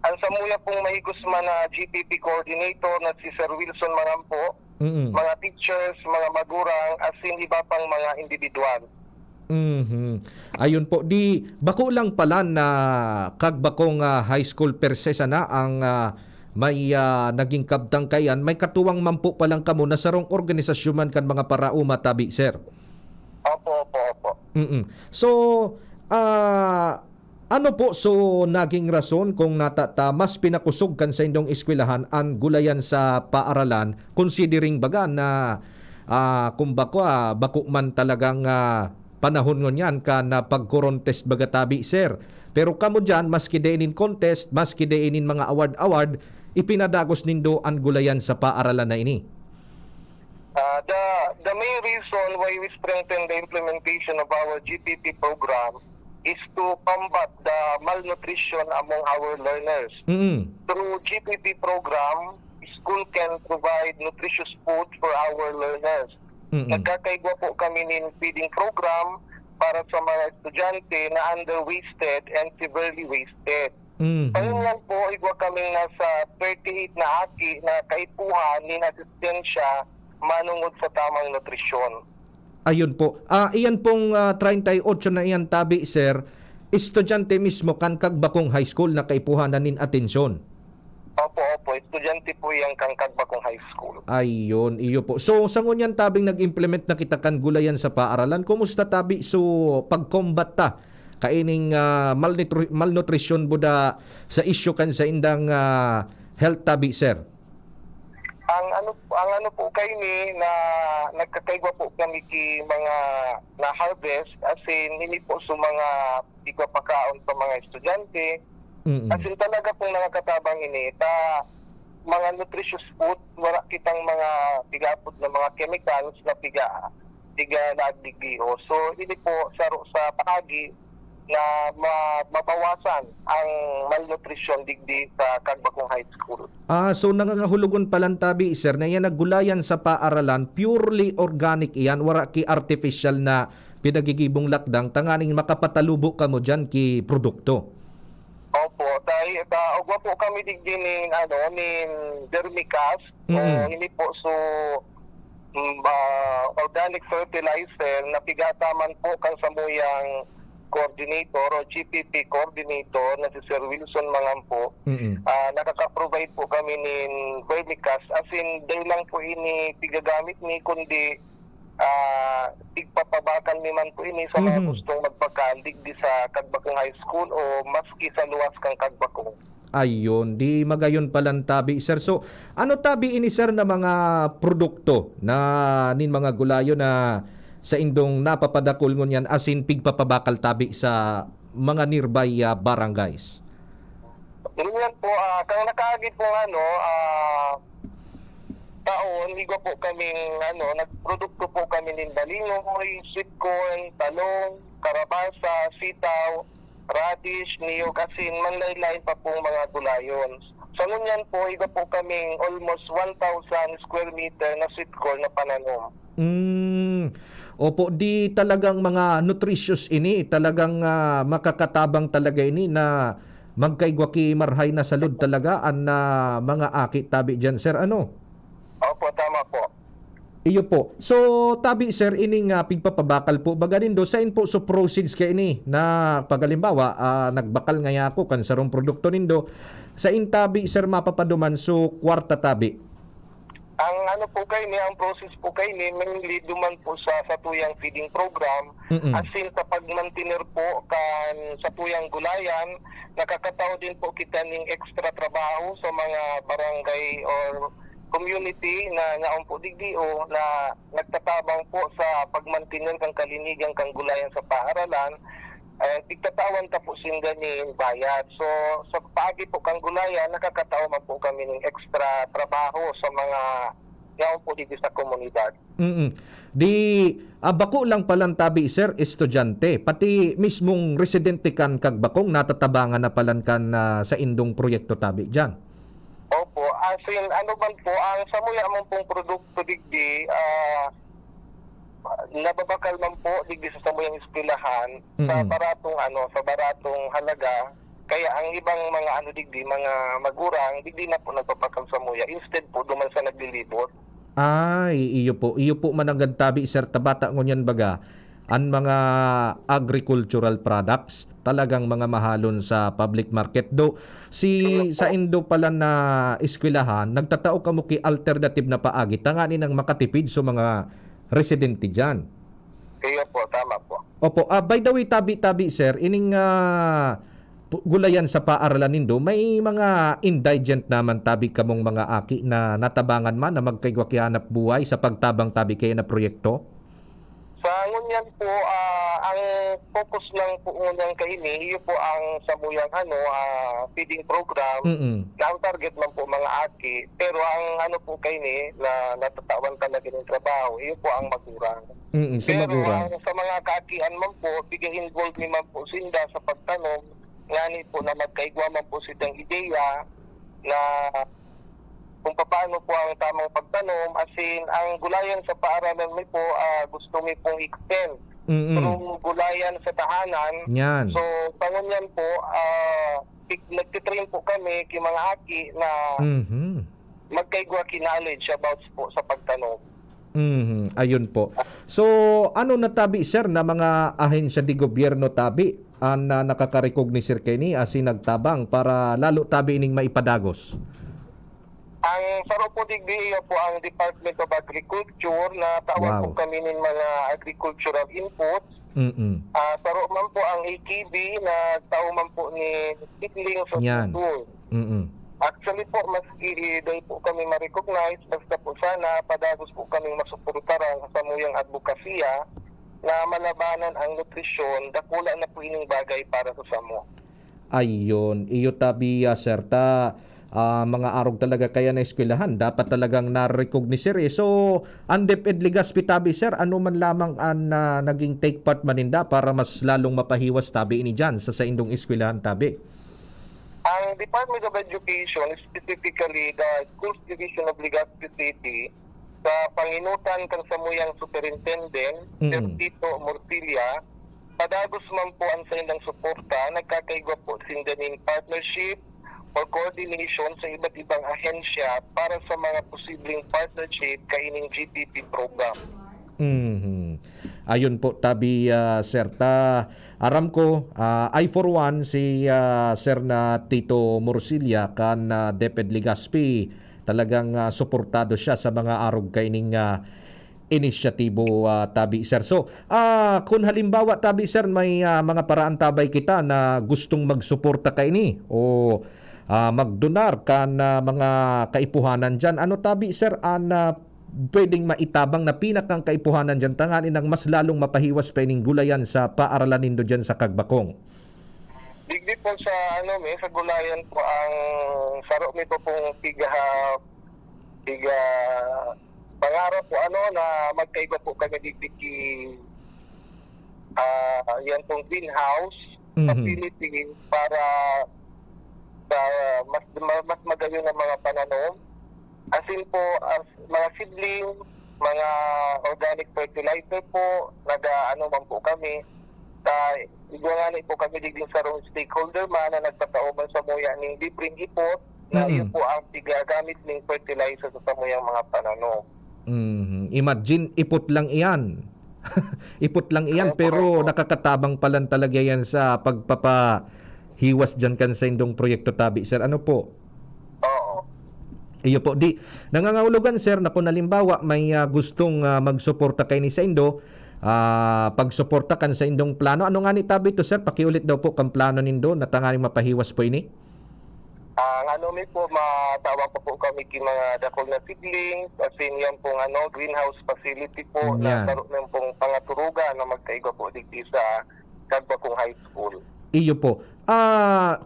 Ang samuya pong mahigos man na GPP coordinator na si Sir Wilson Mangampo mga teachers, mga magurang, as in iba pang mga individual. Ayun po, di bako lang pala na kagbakong high school per se sana ang may naging kabtang kayan, may katuwang mampu pa lang kamo na sarong organisasyon man kan mga parauma tabi, sir. Opo. So, ano po so naging rason kung mas pinakusog kan sa indong eskwelahan ang gulayan sa paaralan, considering baga na kung bako man talagang panahon ngon yan ka na pag-contest baga tabi, sir. Pero kamo dyan, maski deinin contest, maski deinin mga award, ipinadagos nindo ang gulayan sa paaralan na ini. The main reason why we strengthen the implementation of our GPP program is to combat the malnutrition among our learners. Through GPP program, school can provide nutritious food for our learners. Nagkakaigwa po kami ng feeding program para sa mga estudyante na underweighted and severely wasted. Ngayon po, igwa kami nasa 38 na aki na kaipuhan ni asistensya manungod sa tamang nutrisyon. Ayun po. Iyan pong 38 na iyan tabi, sir, estudyante mismo kan kagbakong high school na kaipuhanan nin atensyon. Opo. Estudyante po yung kagbakong high school. Ayun, iyo po. So, sa ngunyan tabing nag-implement na kita kan gulayan sa paaralan, kumusta tabi so pag-combat ta kaining malnutrition buda sa issue kan sa indang health tabi, sir? Ang ano po kay ni na nagkakaigwa po kami ki mga na harvest as in hindi po sa mga igwa pakaon sa mga estudyante. As in talaga pong nakakatabang ini mga nutritious food, wala kitang mga pigapod na mga chemicals na piga nagdigdiho. So hindi po sa paagi na mabawasan ang malnutrition digdi sa Kagbakong High School. So nangangahulugon palang tabi, sir, na yan naggulayan sa paaralan, purely organic iyan, wala ki artificial na pinagigibong lakdang, tanganing makapatalubo ka mo dyan ki produkto. Opo, dahil ugwa po kami digdi ning vermicast, hindi po so organic fertilizer na pigataman po kan samuyang coordinator o GPP coordinator na si Sir Wilson Mangampo. Nakaka-provide po kami nin vermicast as in dahil lang po ini pigagamit ni kundi igpapabakan ni man po ini sa mga gustong magpakalig di sa Kagbakong High School o maski sa luwas kang Kagbakong. Ayun, di magayon palang tabi, sir. So, ano tabi ini, sir, na mga produkto na nin mga gulayo na sa indong napapadakol ngon yan as in pigpapabakal tabi sa mga nearby barangays? Ganyan po, kung nakaagit po taon, higo po kaming nagprodukto po kami ng balingoy, sweet corn, talong, karabasa, sitaw, radish, niyog, asin, manlaylay pa po mga gulayon. Sa ngunyan po, higo po kaming almost 1,000 square meter na sweet corn na pananom. Opo, di talagang mga nutritious ini, talagang makakatabang talaga ini na magkaigwaki marhay na salud talaga ang mga aki tabi dyan, sir, ano? Opo, tama po. Iyo po. So, tabi, sir, ining pigpapabakal po, baganin do, sain po so proceeds kay ini na pagalimbawa, nagbakal nga ako kan sarong produkto nindo, sa tabi, sir, mapapaduman so kwarta tabi? Ang po kay ni, ang process po kay ni, mainly duman po sa tuyang feeding program, as in sa pagmantiner po kan sa tuyang gulayan, nakakatao din po kita ning extra trabaho sa mga barangay or community na naon po digdi o na nagtatabang po sa pagmantiner kang kalinigan kang gulayan sa paaralan. Tigtatawan ta po sinda ni bayad. So sa paagi po kang gulayan, nakakatao man po kami ng extra trabaho sa mga naon po digdi sa komunidad. Di bako lang palang tabi, sir, estudyante, pati mismong residente kan Kagbakong natatabangan na palan kan sa indong proyekto tabi dyan. Opo, as in man po ang samuya man pong produkto digdi nababakal man po digdi sa samuyang eskwelahan sa baratong halaga, kaya ang ibang mga digdi mga magurang digdi na po nagpapakal samuya instead po duman sa naglilibot. Ay, iyo po mananggad tabi sir tabata ngunyan baga ang mga agricultural products talagang mga mahalon sa public market do sa Indo pala na eskwelahan nagtatao kamo ki alternative na paagi tangani nang makatipid sa mga residente diyan. Kaya po, tama po. Opo, by the way tabi sir ining gulayan sa paaralan nindo may mga indigent naman tabi kamong mga aki na natabangan man na magkaygwakyanap buhay sa pagtabang tabi kay na proyekto. Sa ngunyan po, ang focus lang po ngunyan kaini, iyo po ang samuyang feeding program. Na ang target man po mga aki. Pero ang po kaini na natatawan talaga ng trabaho, iyo po ang magurang. Pero sa mga kaakian man po, bigay involved ni man po sinda sa pagtanom, ngani po na magkaigwa man po silang ideya na kung paano po ang tamang pagtanom, as in, ang gulayan sa paaralan mi po, gusto mi pong extend. Pero gulayan sa tahanan, yan. So, pangunyan po, nagtitrain po kami kay mga aki na magkaigwa knowledge about po sa pagtanom. Ayun po. So, ano natabi sir na mga ahensya di gobyerno tabi na nakaka-recognize sir kini asin nagtabang para lalo tabi ining maipadagos? Ang saro po digdi po ang Department of Agriculture na tawag po kami ng mga agricultural inputs. Saro man po ang AKB na tao man po ni Tikling sa Tudul. Actually po, maski day po kami ma-recognize, basta po sana padagos po kami masuportaran sa samuyang advokasya na malabanan ang nutrisyon, dakula na po ining bagay para sa samo. Ayun, iyo tabi sir ta mga arog talaga kaya na eskwelahan dapat talagang na-recognize sir. So ang DepEd Legazpi tabi sir ano man lamang ang naging take part maninda para mas lalong mapahiwas tabi ini dyan sa indong eskwelahan tabi? Ang Department of Education, specifically the Schools Division of Legazpi City, sa panginutan kan samuyang superintendent Sir Tito Morcilla, padagos man po ang sa indang suporta, nagkakaigwa po sindaning partnership or coordination sa iba't ibang ahensya para sa mga posibleng partnership kaining GPP program. Ayun po tabi sir ta aram ko I for one si sir na Tito Morcilla kan DepEd Legazpi talagang suportado siya sa mga arog kaining inisyatibo tabi sir. So kung halimbawa tabi sir may mga paraan tabay kita na gustong magsuporta kaini o magdonar kan mga kaipuhanan dyan. Ano tabi sir pwedeng maitabang na pinakang kaipuhanan dyan tangani ng mas lalong mapahiwas pa ining gulayan sa paaralan nindo dyan sa Kagbakong? Digdi po sa sa gulayan po ang saro mi po pong tiga pangarap po na magkaiba po kami digdi yan pong greenhouse facility para mas magayon ng mga pananom. Asin po, as mga seedling, mga organic fertilizer po, man po kami. Igwangani po kami diging sa stakeholder man na nagtatauban sa muya ng libreng ipot na yun po ang tigagamit ng fertilizer sa samuyang mga pananom. Imagine, ipot lang iyan. Ipot lang iyan, pero nakakatabang palan talaga yan sa pagpapahiwas dyan kan sa indong proyekto tabi. Sir, ano po? Iyo po, di nangangahulugan sir na kung halimbawa may gustong magsuporta kay ni sa Indo, pagsuporta kan sa indong plano. Ano nga ni tabi to sir? Pakiulit daw po kang plano nindo na tanganing mapahiwas po ini. Ang mi po, matawag po kami kay mga dakol na seedlings, as in yan pong greenhouse facility po na karoon ng pong pangaturugan na magkaiba po digdi sa Kagbakong High School. Iyo po.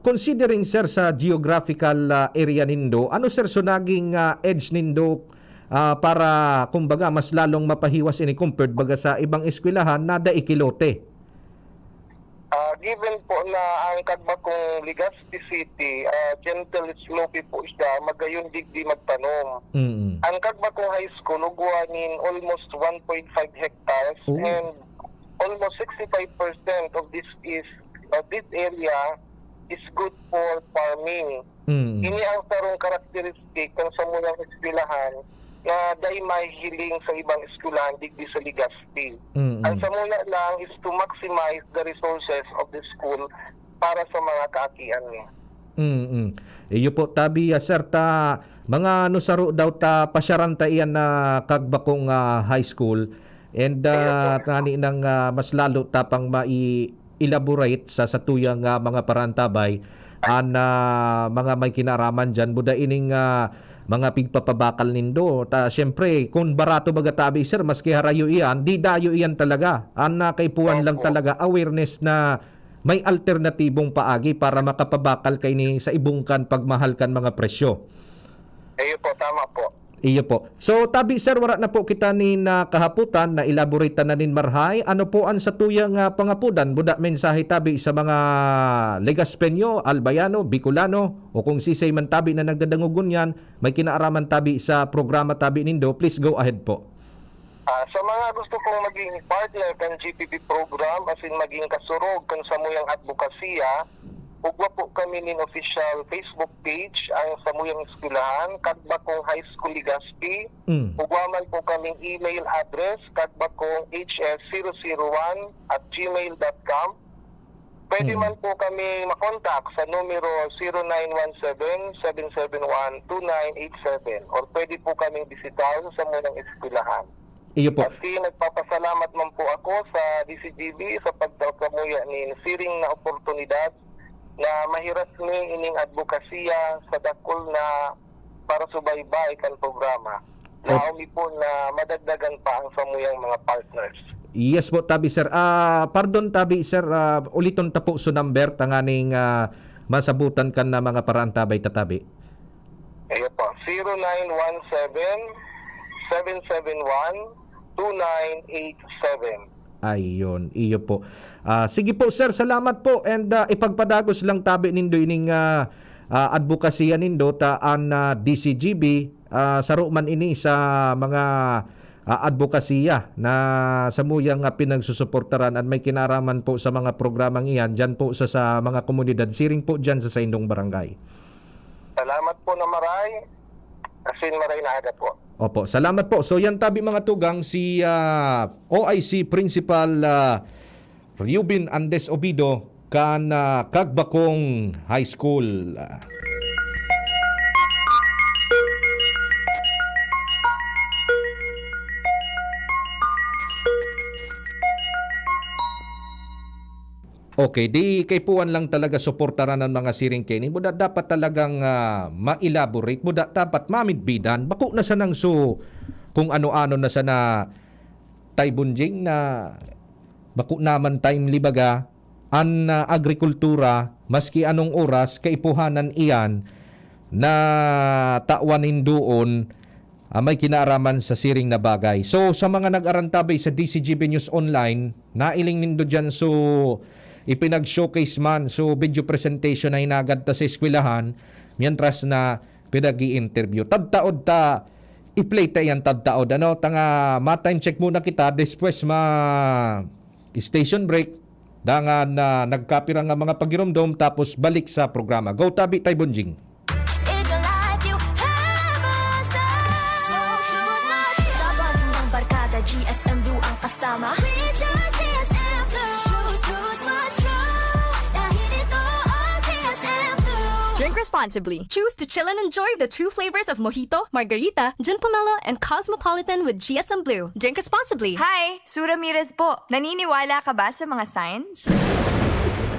Considering sir sa geographical area nindo, ano sir so naging edge nindo para kumbaga mas lalong mapahiwas ini compared baga sa ibang eskwelahan na daikilote? Given po na ang Kagbakong Legazpi City, gentle slopey po isda, magayon digdi magtanom. Ang Kagbakong High School, ugwanin almost 1.5 hectares and almost 65% of this area is good for farming. Ini ang sarong karakteristik ng samunang eskwelahan na dahil mahihiling sa ibang eskwelahan digdi sa Legazpi. Mm-mm. Ang samuya lang is to maximize the resources of the school para sa mga kaakian niya. Iyo po tabi sir ta mga saro daw ta pasyaran ta iyan na kagbakong high school and tani nang mas lalo tapang mai-elaborate sa satuyang mga parantabay an mga may kinaraman dyan buda ining mga pigpapabakal nindo ta syempre kung barato bagatabi sir maski harayo iyan di dayo iyan talaga an kaipuan lang talaga awareness na may alternatibong paagi para makapabakal kay ni sa ibungkan pagmahal kan mga presyo. Iyo po, tama po. Iyo po. So tabi sir wala na po kita ni kahaputan na elaborate na nin marhay ano po ang satuyang pangapudan buda mensahe tabi sa mga Legazpenyo, Albayano, Bicolano o kung sisay man tabi na nagdadangugon yan may kinaaraman tabi sa programa tabi nindo, please go ahead po. Sa mga gusto kong maging partner kan GPP program as in maging kasurog kan samuyang advokasya, ugwa po kami nin official Facebook page ang samuyang eskwelahan Kagbakong High School Legazpi. Ugwa man po kaming email address kagbakong.hs001@gmail.com. Pwede man po kami makontak sa numero 0917-771-2987 or pwede po kaming bisitahin sa samuyang eskwelahan. Iyo po. Kasi nagpapasalamat man po ako sa DCGB sa pagkakamuya ni siring na oportunidad na mahirap ni ining advokasya sa dakol na para subaybay kan programa. Naomi po na madagdagan pa ang samuyang mga partners. Yes po tabi sir. Pardon tabi sir, uliton ta po so number tanganing masabutan kan na mga parantabay tatabi. Ayo po, 0917-771-2987. Ayun, iyo po. Sige po sir, salamat po and ipagpadagos lang tabi nindo ining advokasya nindo ta an DCGB saro man ini sa mga advokasya na samuyang pinagsusuportaran at may kinaraman po sa mga programang iyan dyan po sa mga komunidad siring po dyan sa indong barangay. Salamat po na maray. Asin maray na agad po. Opo, salamat po. So yan tabi mga tugang si OIC Principal Rubin Andes Obido kan Kagbakong High School. Okay, di kay puwan lang talaga suportaran ng mga siring kini. Buda dapat talagang ma-elaborate. Buda dapat mamidbidan. Bako na sa nang so kung ano-ano na sa na taybunjing na bako naman time libaga an agrikultura maski anong oras kaipuhanan iyan na tawanin doon may kinaaraman sa siring na bagay. So sa mga nag-arantabay sa DCGB News Online, nailing nindo dyan so ipinag-showcase man so video presentation na hinagad ta sa eskwelahan mientras na pinag-i-interview. Tadtaod ta i-play ta yan tadtaod. Ano? Tanga ma-time check muna kita después station break dangan na nagkapira nga mga pagiromdom tapos balik sa programa. Go tabi tay bunjing. GSM Blue ang kasama. Drink responsibly. Choose to chill and enjoy the true flavors of Mojito, Margarita, Gin Pomelo, and Cosmopolitan with GSM Blue. Drink responsibly. Hi! Sue Ramirez po. Naniniwala ka ba sa mga signs?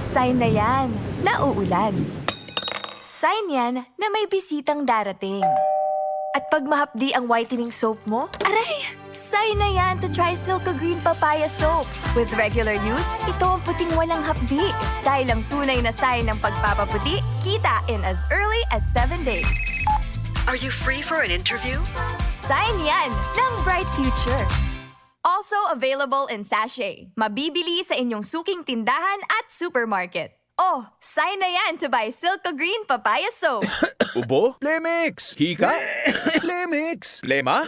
Sign na yan, na uulan. Sign yan na may bisitang darating. At pag mahapdi ang whitening soap mo, aray! Sign na yan to try Silka Green Papaya Soap. With regular use, ito ang puting walang hapdi. Dahil ang tunay na sign ng pagpapaputi, kita in as early as 7 days. Are you free for an interview? Sign yan ng Bright Future. Also available in sachet. Mabibili sa inyong suking tindahan at supermarket. Oh, sign na yan to buy Silka Green Papaya Soap. Ubo? Plemix! Hika? Plemix! Plema?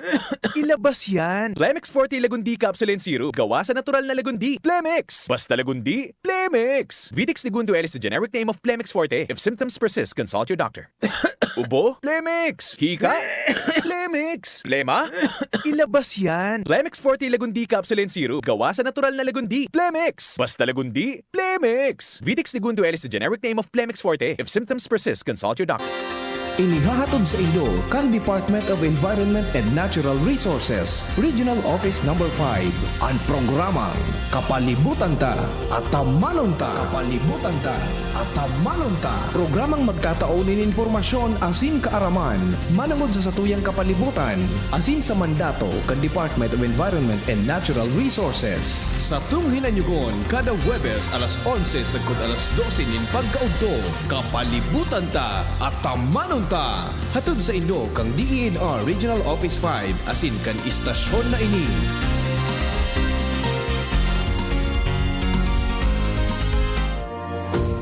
Ilabas yan! Plemix Forte Lagundi Capsule and Syrup. Gawa sa natural na lagundi. Plemix! Basta lagundi, Plemix! Vitix Segundo L is the generic name of Plemix Forte. If symptoms persist, consult your doctor. Ubo? Plemix! Hika? Plemix! Plema? Ilabas yan! Plemix Forte Lagundi Capsule and Syrup. Gawa sa natural na Lagundi. Plemix! Basta Lagundi, Plemix! Vitix Segundo L is the generic name of Plemix Forte. If symptoms persist, consult your doctor. Inihahatod sa inyo kan Department of Environment and Natural Resources, Regional Office No. 5, ang programang Kapalibutan Ta at Tamanon Ta. Kapalibutan Ta at Tamanon Ta. Programang magtataunin informasyon asin kaaraman, manangod sa satuyang kapalibutan, asin sa mandato kan Department of Environment and Natural Resources. Sa tunghinanyugon, kada Webes alas 11 sagkod alas 12 nin pagkaudto, Kapalibutan Ta at Tamanon Ta. Hatod sa inyo kang DENR Regional Office 5 asin kan istasyon na ini.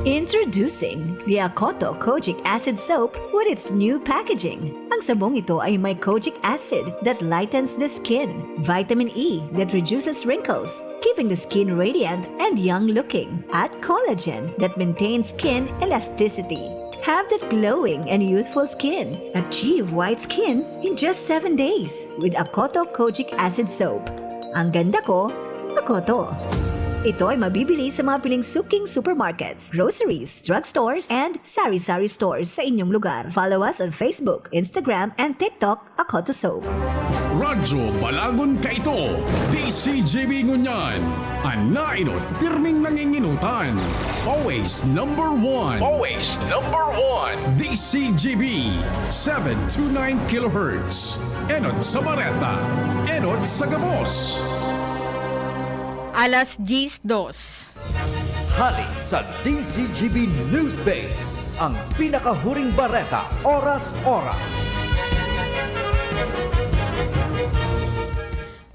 Introducing the Akoto Kojic Acid Soap with its new packaging. Ang sabong ito ay may kojic acid that lightens the skin, vitamin E that reduces wrinkles, keeping the skin radiant and young-looking, at collagen that maintains skin elasticity. Have that glowing and youthful skin. Achieve white skin in just 7 days with Akoto Kojic Acid Soap. Ang ganda ko, Akoto. Ito ay mabibili sa mga piling suking supermarkets, groceries, drugstores, and sari-sari stores sa inyong lugar. Follow us on Facebook, Instagram, and TikTok, Akoto Soap. Radyo Balagon ka ito, DCGB Ngunyan, anainot pirming nanginginutan. Always number one. Always number one. DCGB, 729 kHz. Enot sa Bareta, enot sa Gabos. Alas 10:02. Hali sa DCGB News Base, ang pinakahuring bareta oras-oras.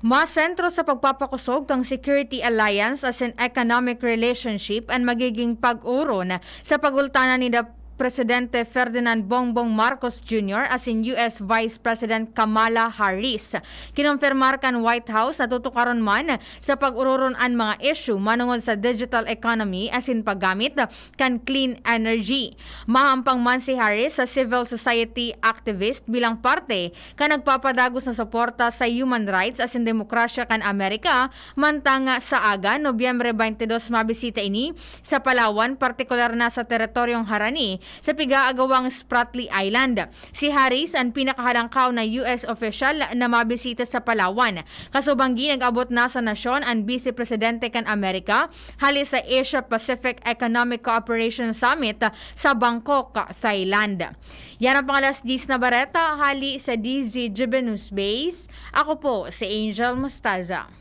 Masentro sa pagpapakusog ang Security Alliance as an economic relationship ang magiging pag-uron sa pagultanan ni Presidente Ferdinand Bongbong Marcos Jr. as in U.S. Vice President Kamala Harris. Kinumpirmar kan White House na tutukaron man sa pag-ururon ang mga issue manungod sa digital economy as in paggamit kan clean energy. Mahampang man si Harris sa civil society activist bilang parte kan nagpapadagos na suporta sa human rights as in demokrasya kan Amerika, mantanga sa aga Nobyembre 22 mabisita ini sa Palawan, partikular na sa teritoryong Harani sa pigaagawang Spratly Island. Si Harris ang pinakahalangkaw na US official na mabisita sa Palawan. Kasubanggi nag-abot na sa nasyon ang Vice Presidente kan Amerika hali sa Asia Pacific Economic Cooperation Summit sa Bangkok, Thailand. Yan ang pangalas 10 na bareta hali sa DZGB News Base. Ako po si Angel Mustaza.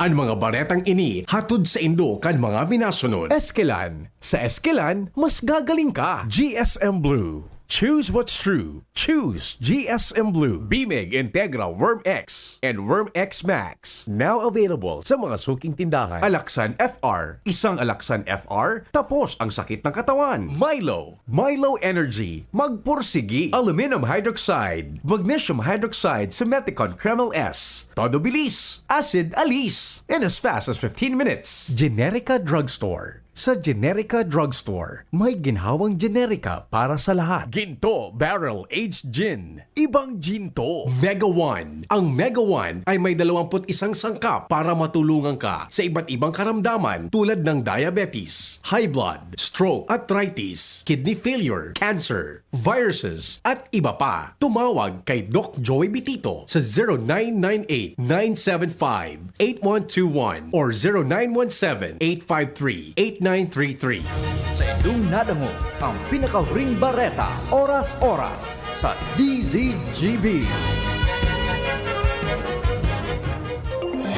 Ang mga baretang ini hatod sa Indo kan mga minasunod. Eskelan. Sa Eskelan, mas gagaling ka. GSM Blue. Choose what's true. Choose GSM Blue. Bimig Integra Worm X and Worm X Max. Now available sa mga suking tindahan. Alaksan FR. Isang Alaksan FR, tapos ang sakit ng katawan. Milo. Milo Energy. Magpursigi. Aluminum hydroxide. Magnesium hydroxide sa Meticon Kreml S. Todo bilis. Acid alis. In as fast as 15 minutes. Generica Drugstore. Sa Generica Drugstore, may ginhawang Generica para sa lahat. Ginto Barrel Aged Gin. Ibang ginto. Mega One. Ang Mega One ay may 21 sangkap para matulungan ka sa iba't ibang karamdaman tulad ng diabetes, high blood, stroke, arthritis, kidney failure, cancer, viruses, at iba pa. Tumawag kay Doc Joey Bitito sa 0998-975-8121 or 0917-853-8933. Sa inyong nadango, ang pinakahuring bareta oras-oras sa DZGB.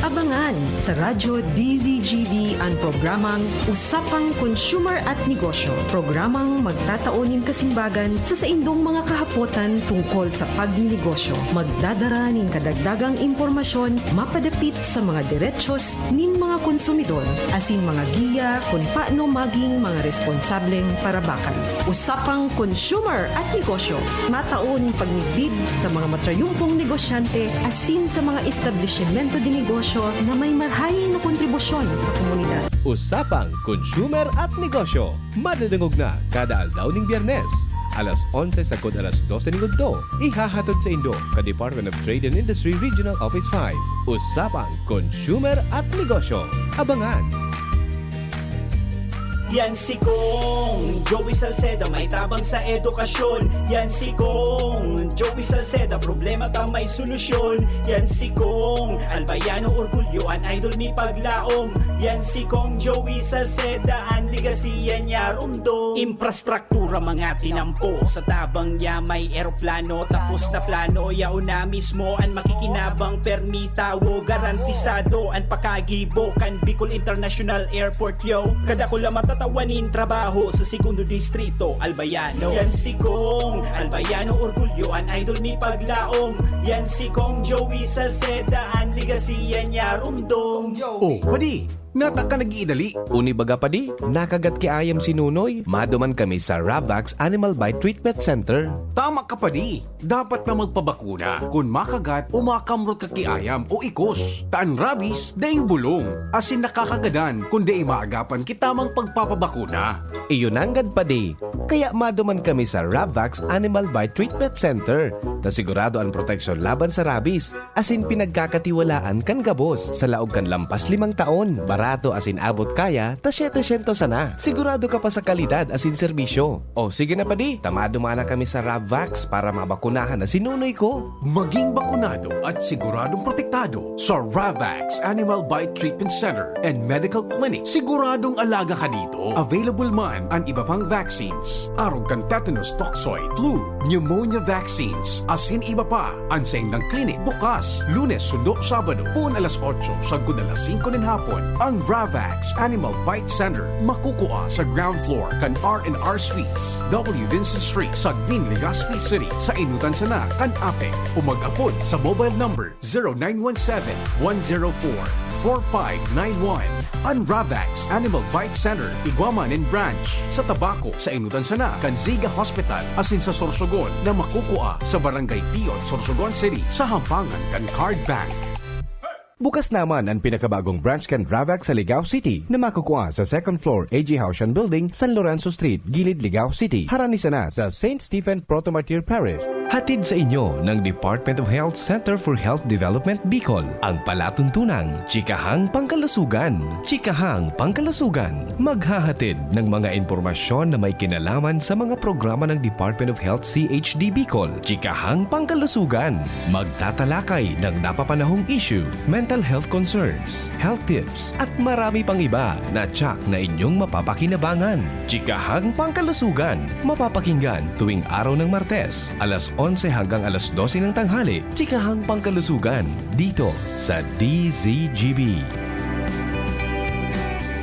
Abangan sa Radyo DZGB ang programang Usapang Consumer at Negosyo. Programang magtataunin kasimbagan sa saindong mga kahapotan tungkol sa pagninegosyo. Magdadara ning kadagdagang impormasyon mapadapit sa mga diretsyon ning mga konsumidor asin mga giya kung paano maging mga responsableng parabakan. Usapang Consumer at Negosyo. Mataon pagnibid sa mga matrayumpong negosyante asin sa mga establishmento de negosyo na may marhayin na kontribusyon sa komunidad. Usapang Consumer at Negosyo. Madadangog na kada aldaw ning Biyernes. alas 11 sagod alas 12 ni Gudto. Ihahatod sa Indo ka Department of Trade and Industry Regional Office 5. Usapang Consumer at Negosyo. Abangan! Yan si Kong Joey Salceda, may tabang sa edukasyon. Yan si Kong Joey Salceda, problema ta may solusyon. Yan si Kong Albayano, orgulyo, an idol ni paglaom. Yan si Kong Joey Salceda, an ligasiya niya rumdo. Infrastruktura mga tinampo, sa tabang niya may eroplano. Tapos na plano, yao na mismo an makikinabang permitawo. Garantisado an pakagibo kan Bicol International Airport yo. Kada ko lang matatawanin trabaho sa segundo distrito Albayano. Yan si Kong Albayano, orgulyo, an idol ni paglaom. Yan si Kong Joey Salceda, an ligasiya niya rumdong. Oh, padi! Nata ka nag-iidali. Unibaga pa di, nakagat ki ayam si Nunoy. Maduman kami sa Ravax Animal Bite Treatment Center. Tama ka pa di. Dapat na magpabakuna kung makagat o makamrot ka ki ayam o ikos. Taan rabies, daing bulong. Asin nakakagadan kung di maagapan kitamang pagpapabakuna. Iyon anggad pa di. Kaya maduman kami sa Ravax Animal Bite Treatment Center. Na sigurado ang proteksyon laban sa rabies. Asin pinagkakatiwalaan kan gabos. Sa laog kan lampas 5 taon. Barato asin abot kaya, ta 700 sana. Sigurado ka pa sa kalidad asin serbisyo. O sige na pa di, tamado mana kami sa Ravax para mabakunahan na sinunoy ko. Maging bakunado at siguradong protektado sa Ravax Animal Bite Treatment Center and Medical Clinic. Siguradong alaga ka dito. Available man ang iba pang vaccines. Arog kan tetanus toxoid, flu, pneumonia vaccines, asin iba pa. Ang saindang clinic bukas, Lunes, Sundo, Sabado, puun alas 8, sagod alas 5 ng hapon. Ang Ravax Animal Bite Center makukuha sa ground floor kan R&R Suites, W. Vincent Street, Sagmin, Legazpi City. Sa inutan sana kan APEC o mag-apod sa mobile number 0917-104-4591. Ang Ravax Animal Bite Center, Iguaman and Branch. Sa Tabaco, sa inutan sana kan Ziga Hospital, asin sa Sorsogon na makukuha sa Barangay Piot, Sorsogon City, sa Hampangan kan Card Bank. Bukas naman ang pinakabagong branch kan Ravax sa Ligao City na makukuha sa 2nd floor AG Haushan Building, San Lorenzo Street, Gilid, Ligao City. Harani sana sa St. Stephen Protomartyr Parish. Hatid sa inyo ng Department of Health Center for Health Development Bicol. Ang palatuntunang Chikahang Pangkalusugan. Chikahang Pangkalusugan. Maghahatid ng mga impormasyon na may kinalaman sa mga programa ng Department of Health CHD Bicol. Chikahang Pangkalusugan. Magtatalakay ng napapanahong issue, mental health concerns, health tips, at marami pang iba na tsak na inyong mapapakinabangan. Chikahang Pangkalusugan. Mapapakinggan tuwing araw ng Martes, alas 11 hanggang alas 12 ng tanghali. Chikahang Pangkalusugan dito sa DZGB.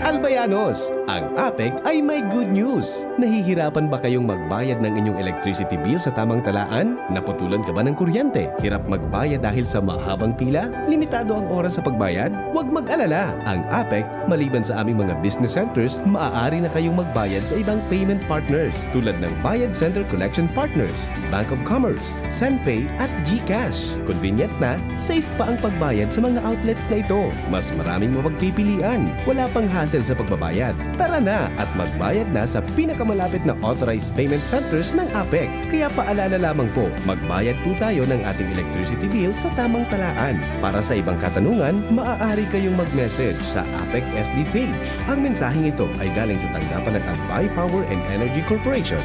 Albayanos, ang APEC ay may good news. Nahihirapan ba kayong magbayad ng inyong electricity bill sa tamang talaan? Naputulan ka ba ng kuryente? Hirap magbayad dahil sa mahabang pila? Limitado ang oras sa pagbayad? Huwag mag-alala. Ang APEC, maliban sa aming mga business centers, maaari na kayong magbayad sa ibang payment partners tulad ng Bayad Center Collection Partners, Bank of Commerce, SendPay at GCash. Convenient na, safe pa ang pagbayad sa mga outlets na ito. Mas maraming mapagpipilian. Wala pang hassle sa pagbabayad. Tara na at magbayad na sa pinakamalapit na authorized payment centers ng APEC. Kaya paalala lamang po, magbayad po tayo ng ating electricity bill sa tamang talaan. Para sa ibang katanungan, maaari kayong mag-message sa APEC FB page. Ang mensaheng ito ay galing sa tanggapan ng Albay Power and Energy Corporation.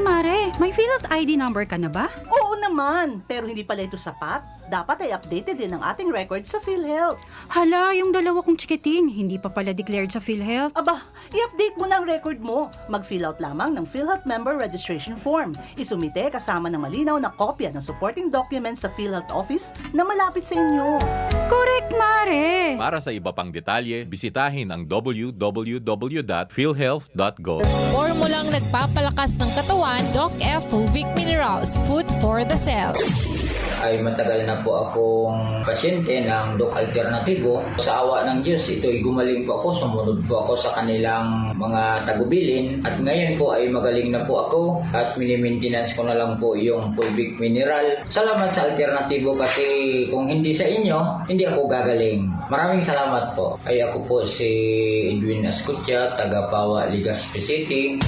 Mare, may PhilHealth ID number ka na ba? Oo naman, pero hindi pala ito sapat. Dapat ay updated din ang ating record sa PhilHealth. Hala, yung dalawa kong chikiting, hindi pa pala declared sa PhilHealth. Aba, i-update mo na ang record mo. Mag-fill out lamang ng PhilHealth Member Registration Form. Isumite kasama ng malinaw na kopya ng supporting documents sa PhilHealth Office na malapit sa inyo. Correct, Mare! Para sa iba pang detalye, bisitahin ang www.philhealth.gov. Formulang nagpapalakas ng katawan, Doc F. Fulvic Minerals, Food for the Cell. ay matagal na po akong pasyente ng Doc Alternativo. Sa awa ng Diyos, ito'y gumaling po ako, sumunod po ako sa kanilang mga tagubilin at ngayon po ay magaling na po ako at mini-maintenance ko na lang po yung fulvic mineral. Salamat sa Alternativo kasi kung hindi sa inyo, hindi ako gagaling. Maraming salamat po. Ay ako po si Edwin Ascutya, taga Pawa, Legazpi City.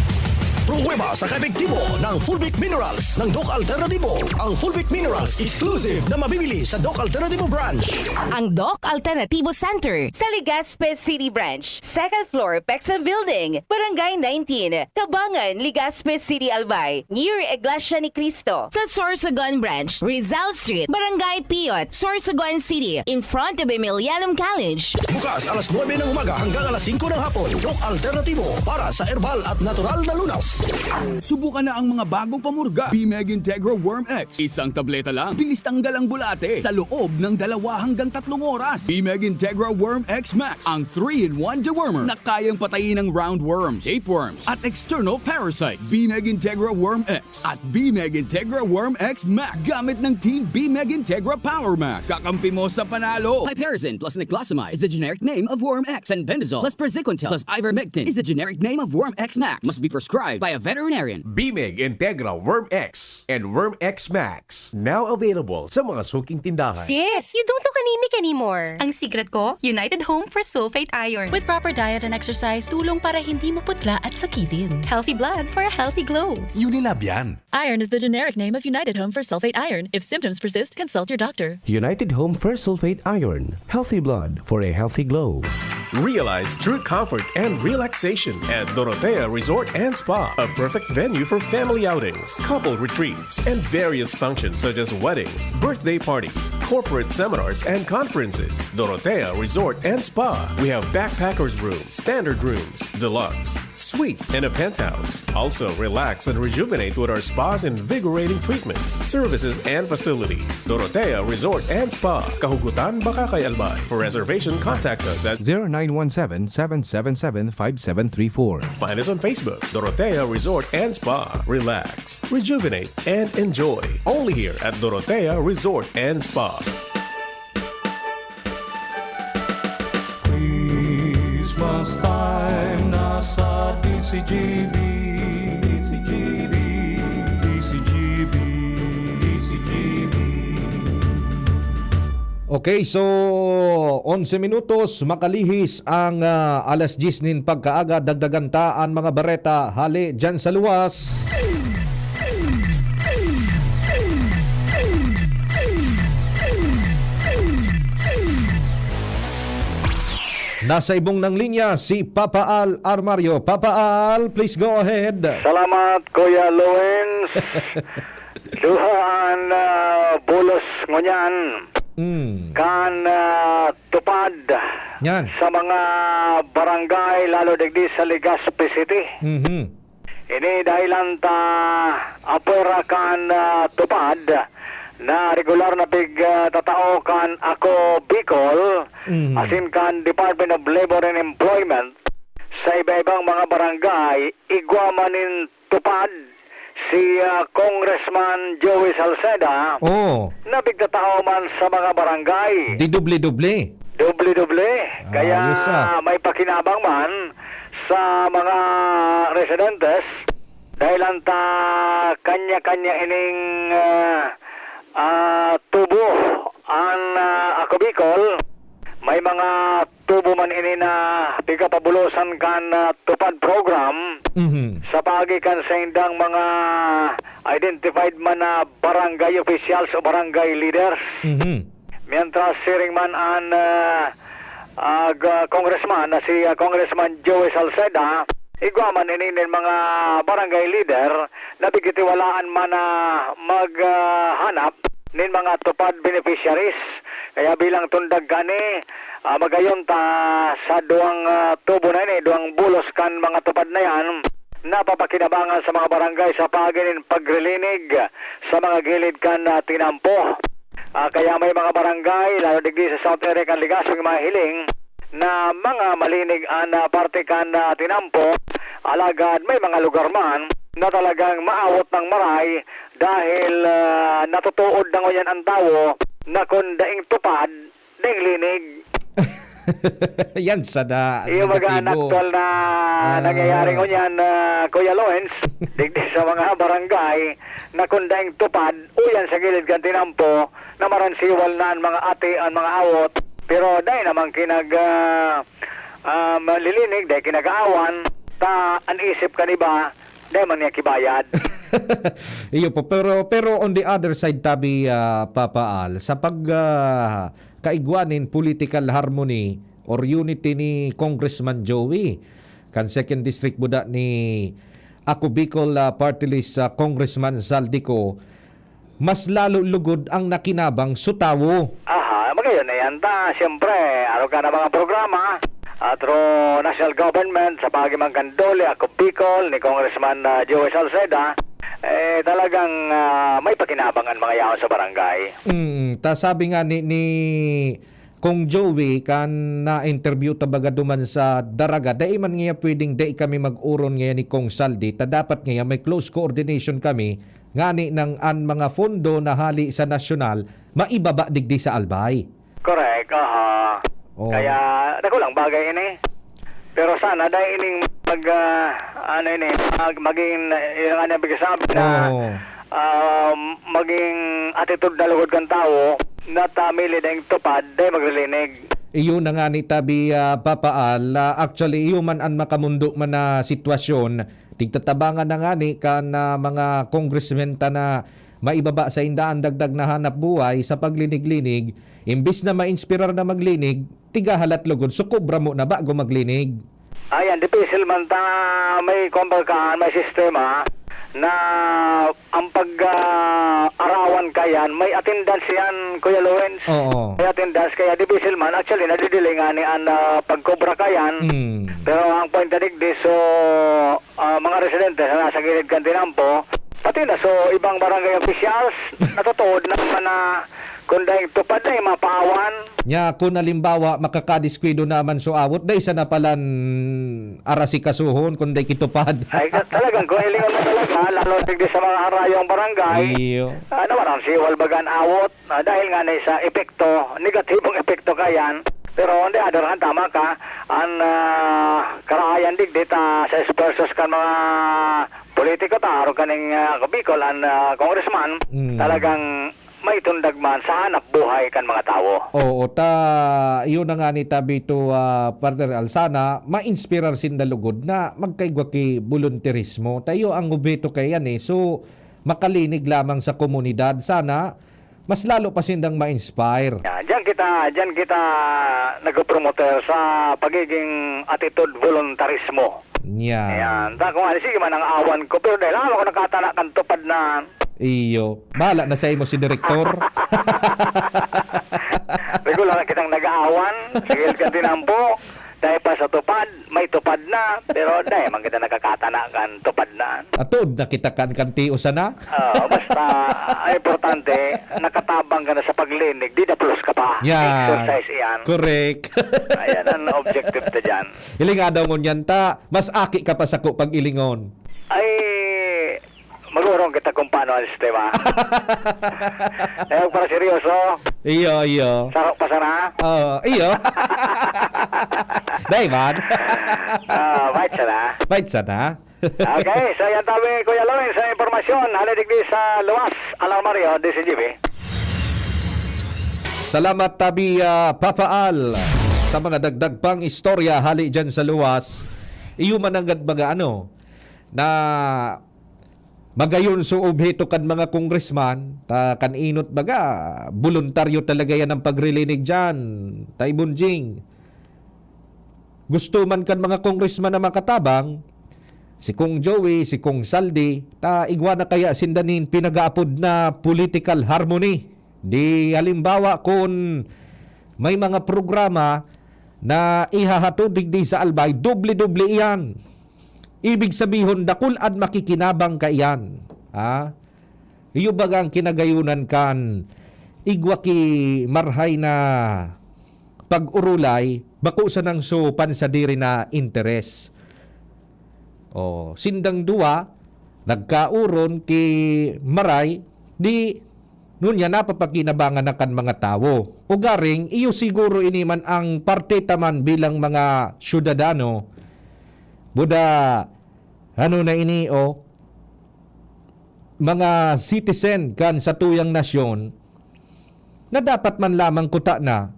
Pruweba sa kaepektibo ng Fulvic Minerals ng Doc Alternativo. Ang Fulvic Minerals exclusive na mabibili sa Doc Alternativo branch. Ang Doc Alternativo Center sa Legazpi City Branch, 2nd floor, Pexa Building, Barangay 19, Kabangan, Legazpi City, Albay, near Iglesia ni Cristo. Sa Sorsogon Branch, Rizal Street, Barangay Piot, Sorsogon City, in front of Emilianum College. Bukas alas 9 ng umaga hanggang alas 5 ng hapon. Doc Alternativo para sa herbal at natural na lunas. Subukan na ang mga bagong pamurga. B-Meg Integra Worm X. Isang tableta lang. Bilis tanggal ang bulate sa loob ng 2 hanggang 3 oras. B-Meg Integra Worm X Max. Ang 3-in-1 dewormer na kayang patayin ng roundworms, tapeworms, at external parasites. B-Meg Integra Worm X at B-Meg Integra Worm X Max. Gamit ng Team B-Meg Integra Power Max. Kakampi mo sa panalo. Piperazine plus niclosamide is the generic name of Worm X, and Bendazole plus Praziquantel plus Ivermectin is the generic name of Worm X Max. Must be prescribed by a veterinarian. B-Meg Integra Worm X and Worm X Max. Now available sa mga suking tindahan. Sis, you don't look anemic anymore. Ang secret ko, United Home for Sulfate Iron. With proper diet and exercise, tulong para hindi maputla at sakitin. Healthy blood for a healthy glow. Unilab yan. Iron is the generic name of United Home for Sulfate Iron. If symptoms persist, consult your doctor. United Home First Sulfate Iron. Healthy blood for a healthy glow. Realize true comfort and relaxation at Dorotea Resort and Spa, a perfect venue for family outings, couple retreats, and various functions such as weddings, birthday parties, corporate seminars, and conferences. Dorotea Resort and Spa. We have backpackers rooms, standard rooms, deluxe, suite, and a penthouse. Also, relax and rejuvenate with our spas and invigorating treatments, services, and facilities. Dorotea Resort and Spa, Kahugutan, Bakakay, Albay. For reservation, contact us at 0917-777-5734. Find us on Facebook, Dorotea Resort and Spa. Relax, rejuvenate, and enjoy. Only here at Dorotea Resort and Spa. Christmas time, nasa DCGB, DCGB, DCGB, DCGB. Okay, so 11 minutos makalihis ang alas 10 nin pagkaaga, dagdagan taan mga bareta hali dyan sa luwas. Nasa ibong ng linya si Papa Al Armario. Papa Al, please go ahead. Salamat, Kuya Lowens. Duhaan bulos ngunyan. Kan tupad yan sa mga barangay, lalo digdi sa Legazpi City. Ini dahilan ta apura kan tupad na regular na tatao kan ako Bicol, asin kan Department of Labor and Employment sa iba-ibang mga barangay, igwamanin tupad si Congressman Joey Salceda. Na bigtatao man sa mga barangay. Di doble-doble. Doble-doble. Kaya may pakinabang man sa mga residentes dahil anta kanya-kanya ining tubo ang ako Bicol. May mga tubo man ini na pigapabulosan kan tupad program sa pagikan sa indang mga identified man na barangay officials o barangay leaders. Mientras siring man ang congressman na si Congressman Joey Salceda, igwaman ini mga barangay leader na bigitiwalaan man na maghanap nin mga tupad beneficiaries. Kaya bilang tundag gani, magayon ta sa duang tubo na ini, duang bulos kan mga tupad na yan, napapakinabangan sa mga barangay sa paginin pagrilinig sa mga gilid kan tinampo. Kaya may mga barangay, lalo digdi sa South Area kan Legazpi mahiling na mga malinig ang parte kan tinampo, alagad may mga lugar man na talagang maawot ng maray dahil natutuod na ngunyan ang tao na kung daing tupad, daing linig. Yan sa da. Yung mga actual na nangyayari ngunyan, Kuya Lawrence, digdi sa mga barangay na kung daing tupad, uyan sa gilid kan tinampo na maransiwal na ang mga ate, ang mga awot, pero dahil naman malilinig, dahil kinagaawan, ang isip ka ni ba, dahil man niya kibayad. Iyo po, pero on the other side, tabi Papaal, sa kaigwanin political harmony or unity ni Congressman Joey, kan second district buda ni Ako Bicol Party List Congressman Zaldico, mas lalo lugod ang nakinabang sutawo. Aha, magayon na yan ta. Siyempre, araw ka na mga programa atro national government sa pagimang kandole, Ako Bicol ni Congressman Joey Salceda, talagang may pakinabangan mga yaon sa barangay. Ta sabi nga ni Kung Joey kan na-interview tabaga duman sa Daraga, dai man nga pwedeng dai kami mag-uron ngayon ni Kong Saldi, ta dapat nga may close coordination kami ngani ng mga fondo na hali sa nasyonal maibaba digdi sa Albay. Correct, aha. Kaya nakulang bagay ini. Pero sana dahil ining maging yung ano sabi na maging attitude na lugod kang tao na tamili na yung tupad dahil maglilinig. Iyo na nga ni tabi Papaal, actually iyo man ang makamundo man na sitwasyon, tigtatabangan na nga ni na mga congressmen na maibaba sa indaan dagdag na hanap buhay sa paglinig-linig, imbis na ma-inspirar na maglinig, tigahalat lugod, so kubra mo na bago maglinig. Ayan, dipisil man ta may kumbaga may sistema na ang pag-arawan kayan, may attendance yan, Kuya Lawrence. Oo. May attendance, kaya dipisil man, actually, nadidili nga ni ang pagkobra kayan. Pero ang point na digdi, so, mga residente na nasa gilid kan tinampo, pati na, so, ibang barangay officials, natutuod na naman na kung dahil tupad na yung mapaawan. Nya, kung alimbawa, makakadiskwido naman so awot, dahil isa na palan arasikasuhon kung dahil kitupad. Ay, talagang, kung ilingan mo talaga, lalo tigdi sa mga harayong barangay, naman ang siwal bagan awot, dahil nga na sa epekto, negatibong epekto kayan, pero on the other hand, tama ka, ang karahayan digdi sa versus kan mga politiko ta, araw kaning Bicol, ang congressman, talagang may tundagman sa hanap buhay kan mga tao. Oo, yun na nga ni tabi to Partner Alsana, ma-inspirar sindalugod na magkaigwa ki volunteerismo. Tayo ang ubeto kay yan so makalinig lamang sa komunidad. Sana mas lalo pa sindang ma-inspire. Diyan kita nag-promoter sa pagiging attitude voluntarismo. Ayan. Kung sige man ang awan ko, pero dahil ako nakatana kan tupad na iyo. Bahala na sa imo si direktor. Regular na kitang nag-aawan. Sige ka tinampo. Dahil pa sa tupad, may tupad na. Pero dahil man kita nakakatana kan tupad na. Atod, nakita kan tiyo sana? Basta, importante, nakatabang ka na sa paglinig. Di na plus ka pa. Yan. Exercise yan. Correct. Ayan ang objective ta dyan. Ilinga daw mo niyan ta, mas aki ka pa sa pag ilingon. Ay, magurong kita kung paano ang sistema. Ayaw para seryoso. Iyo. Sarok pa sana. Iyo. Daiman. Bait sana. Okay, so yan tabi, Kuya Lawrence, sa informasyon. Halidigdi sa Luwas, Alarmario, DCGB. Salamat tabi Papaal sa mga dagdag pang istorya hali dyan sa Luwas. Iyo mananggad baga na magayon so obheto kan mga congressman, kan inot baga, voluntaryo talaga yan ang pagrilinig dyan. Taibunjing. Gusto man kan mga congressman na makatabang, si Kong Joey, si Kong Saldi, igwa na kaya sindanin pinag-aapod na political harmony. Di halimbawa kung may mga programa na ihahatod digdi sa Albay, doble-doble iyan. Ibig sabihin, dakulad makikinabang ka iyan. Iyo bagang kinagayunan kan, igwa ki marhay na pag-urulay, bako sa nang so pansadiri na interes. Sindang dua, nagkauron ki maray di nunya napapakinabangan na kan mga tao. O garing iyo siguro ini man ang parte taman bilang mga syudadano buda ano na ini mga citizen kan sa tuyang nasyon na dapat man lamang kuta na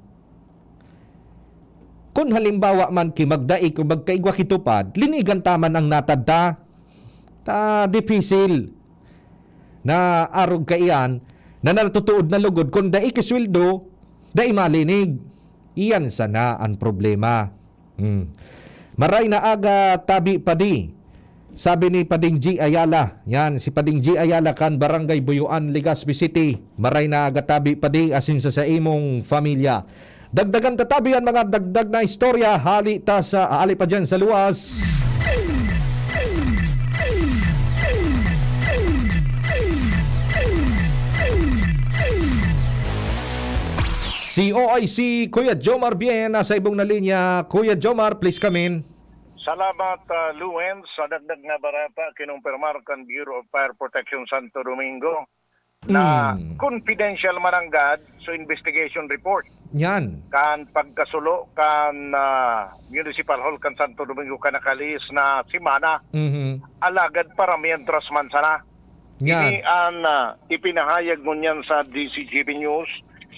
kung halimbawa man ki magdaig o magkaigwa kitupad, linigan taman ang natadta. Dipisil na arog kaiyan na natutuod na lugod kung daig kisweldo, daig malinig. Iyan sana ang problema. Maray na aga tabi padi. Sabi ni Pading G. Ayala, yan, si Pading G. Ayala kan Barangay Buyuan, Legazpi City. Maray na aga tabi padi asin sa imong familia. Dagdagan tatabi ang mga dagdag na istorya. Hali pa dyan sa luwas. Si OIC Kuya Jomar Bien nasa ibong na linya. Kuya Jomar, please come in. Salamat, Luen, sa dagdag na barata kinumpirmar kan Bureau of Fire Protection Santo Domingo na confidential mananggad so investigation report. Yan. Kan pagkasulo kan Municipal Hall kan Santo Domingo kanakalis na simana. Alagad para mientras man sana. Ini ang ipinahayag ngunyan sa DCGB News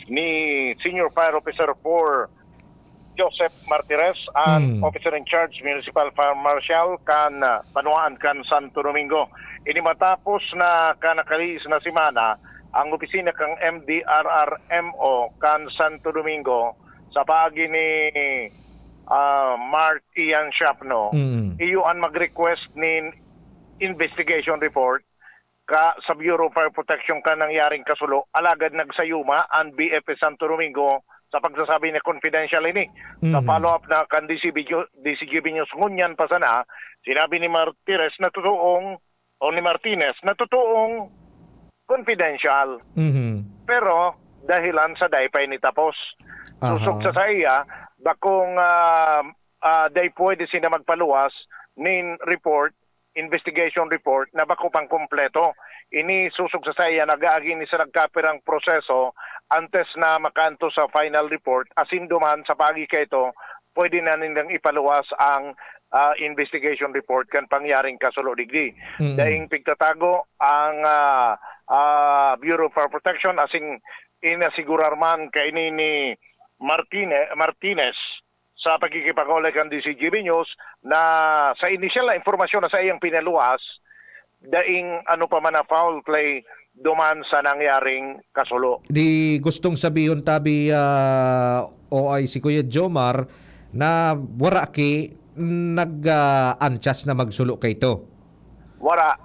ni Senior Fire Officer 4 Joseph Martires and Officer in Charge Municipal Fire Marshal kan Panuan kan Santo Domingo. Ini matapos na kanakalis na simana ang opisina kang MDRRMO kan Santo Domingo sa pagi ni Mark Ian Shapno. Iyo ang mag-request ni investigation report ka sa Bureau of Fire Protection ka nangyaring kasulo. Alagad nagsayuma ang BFP Santo Domingo sa pagsasabi na confidential ini. Sa follow-up na kan DCGB News ngunyan pa sana, sinabi ni Martires na totoong confidential. Pero dahilan sa daypay ni tapos. Susok sa saya, bakong day pwede sina magpaluwas nin report, investigation report na bako pang kompleto. Ini susog sa saya nag-aagi ni sa nagkapirang proseso antes na makanto sa final report asin duman sa pagi kay ito pwede na nilang ipaluwas ang investigation report kan pangyaring kasulo digdi. Daing pigtatago ang Bureau of Fire Protection asing inasigurar man kay ni Martinez sa pagkikipag-ugnayan kan DCGB News na sa initial na informasyon na sa iyang pinaluwas daing ano pa man na foul play duman sa nangyaring kasulo. Di gustong sabihin tabi OIC Kuya Jomar na wara ki nag-anchas na magsulo kay ito. Wala.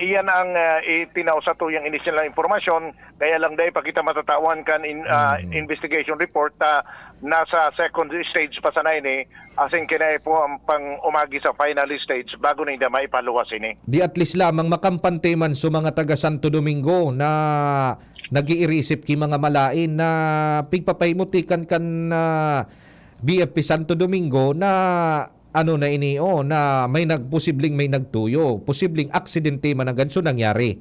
Iyan ang itinaw sa tuyang initial na informasyon. Kaya lang dahil pagkita matatawan kan investigation report nasa second stage pa sana ini asing kinay po ang pang-umagi sa final stage bago na hindi maipaluwas ini. Di at least lamang makampante man sa mga taga Santo Domingo na nag-iirisip ki mga malain na pigpapaymutikan kan BFP Santo Domingo na ano na ini na may posibleng may nagtuyo, posibleng aksidente man ang ganso nangyari.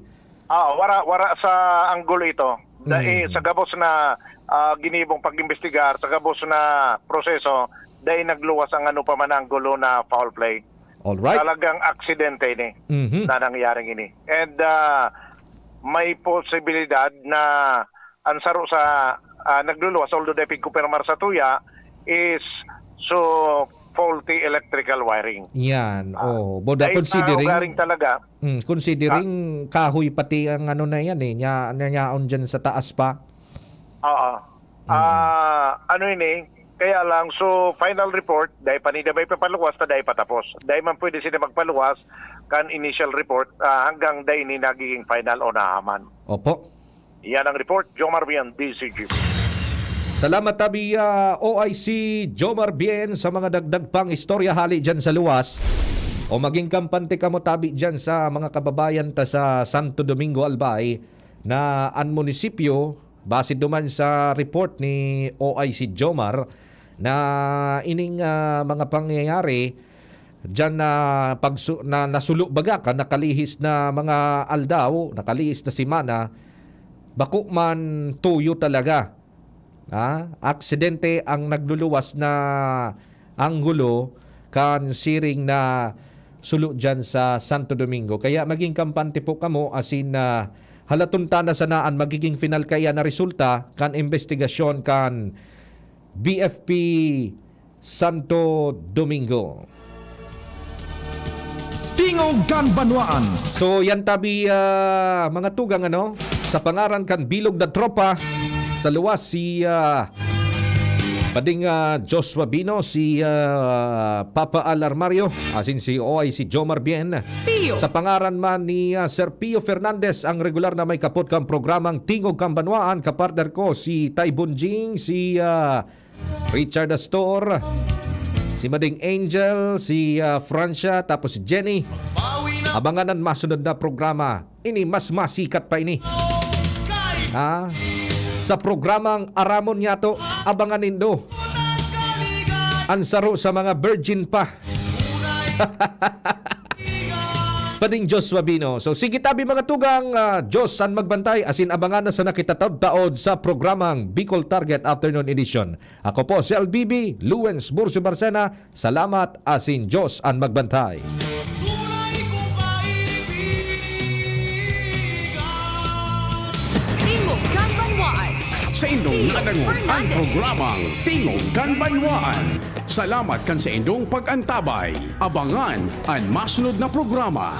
Wara sa anggulo ito. Dahil sa gabos na ginibong pag-imbestigar, sa gabos na proseso, dahil nagluwas ang ano pa man anggulo na foul play. All right. Talagang aksidente ini na nangyaring ini. And may posibilidad na ansaro sa nagluluwas, although depig kupermar sa tuya, is faulty electrical wiring. Yan. Boda considering talaga. Considering kahoy pati ang ano na yan nyaon dyan sa taas pa. Ano ini? Kaya lang final report dahil panida may papaluwas na dahil patapos. Dahil man pwede sila magpaluwas kan initial report hanggang dahil ni nagiging final o nahaman. Opo. Yan ang report. Jomar Bien, DCG. Salamat tabi OIC Jomar Bien sa mga dagdag pang istorya hali dyan sa luwas. O maging kampante ka mo tabi dyan sa mga kababayan ta sa Santo Domingo Albay na ang munisipyo base duman sa report ni OIC Jomar na ining mga pangyayari Diyan na nasulo baga ka nakalihis na mga aldaw, nakalihis na simana, bako man tuyo talaga. Aksidente ang nagluluwas na anggulo kan siring na sulo dyan sa Santo Domingo. Kaya maging kampante po kamo asin na halatunta na sanaan magiging final kaya na resulta kan investigasyon kan BFP Santo Domingo. Tingog kan Banwaan. So yan tabi mga tugang sa pangaran kan bilog na tropa sa luwas si pading Joshua Bino, si Papa Alarmario, asin si OI si Jomar Bien. Pio. Sa pangaran man ni Sir Pio Fernandez, ang regular na may kapot kang programang Tingog kan Banwaan, kapartner ko si Tai Bunjing, si Richard Astor, si Mading Angel, si Francia, tapos si Jenny. Abanganan masunod na programa. Ini mas masikat pa ini. Sa programang Aramon Yato, abangan nindo. Ansaro sa mga virgin pa. Pading Joshua Bino. So sige tabi mga tugang, Diyos san magbantay, asin abangan na sa nakitatawd-taod sa programang Bicol Target Afternoon Edition. Ako po si LBB, Luens Burcio Barcena. Salamat asin Diyos an magbantay. Tingog kan Banwaan. Sa indong nadangon ang programang Tingog kan Banwaan. Salamat kan sa indong pag-antabay. Abangan ang masunod na programa.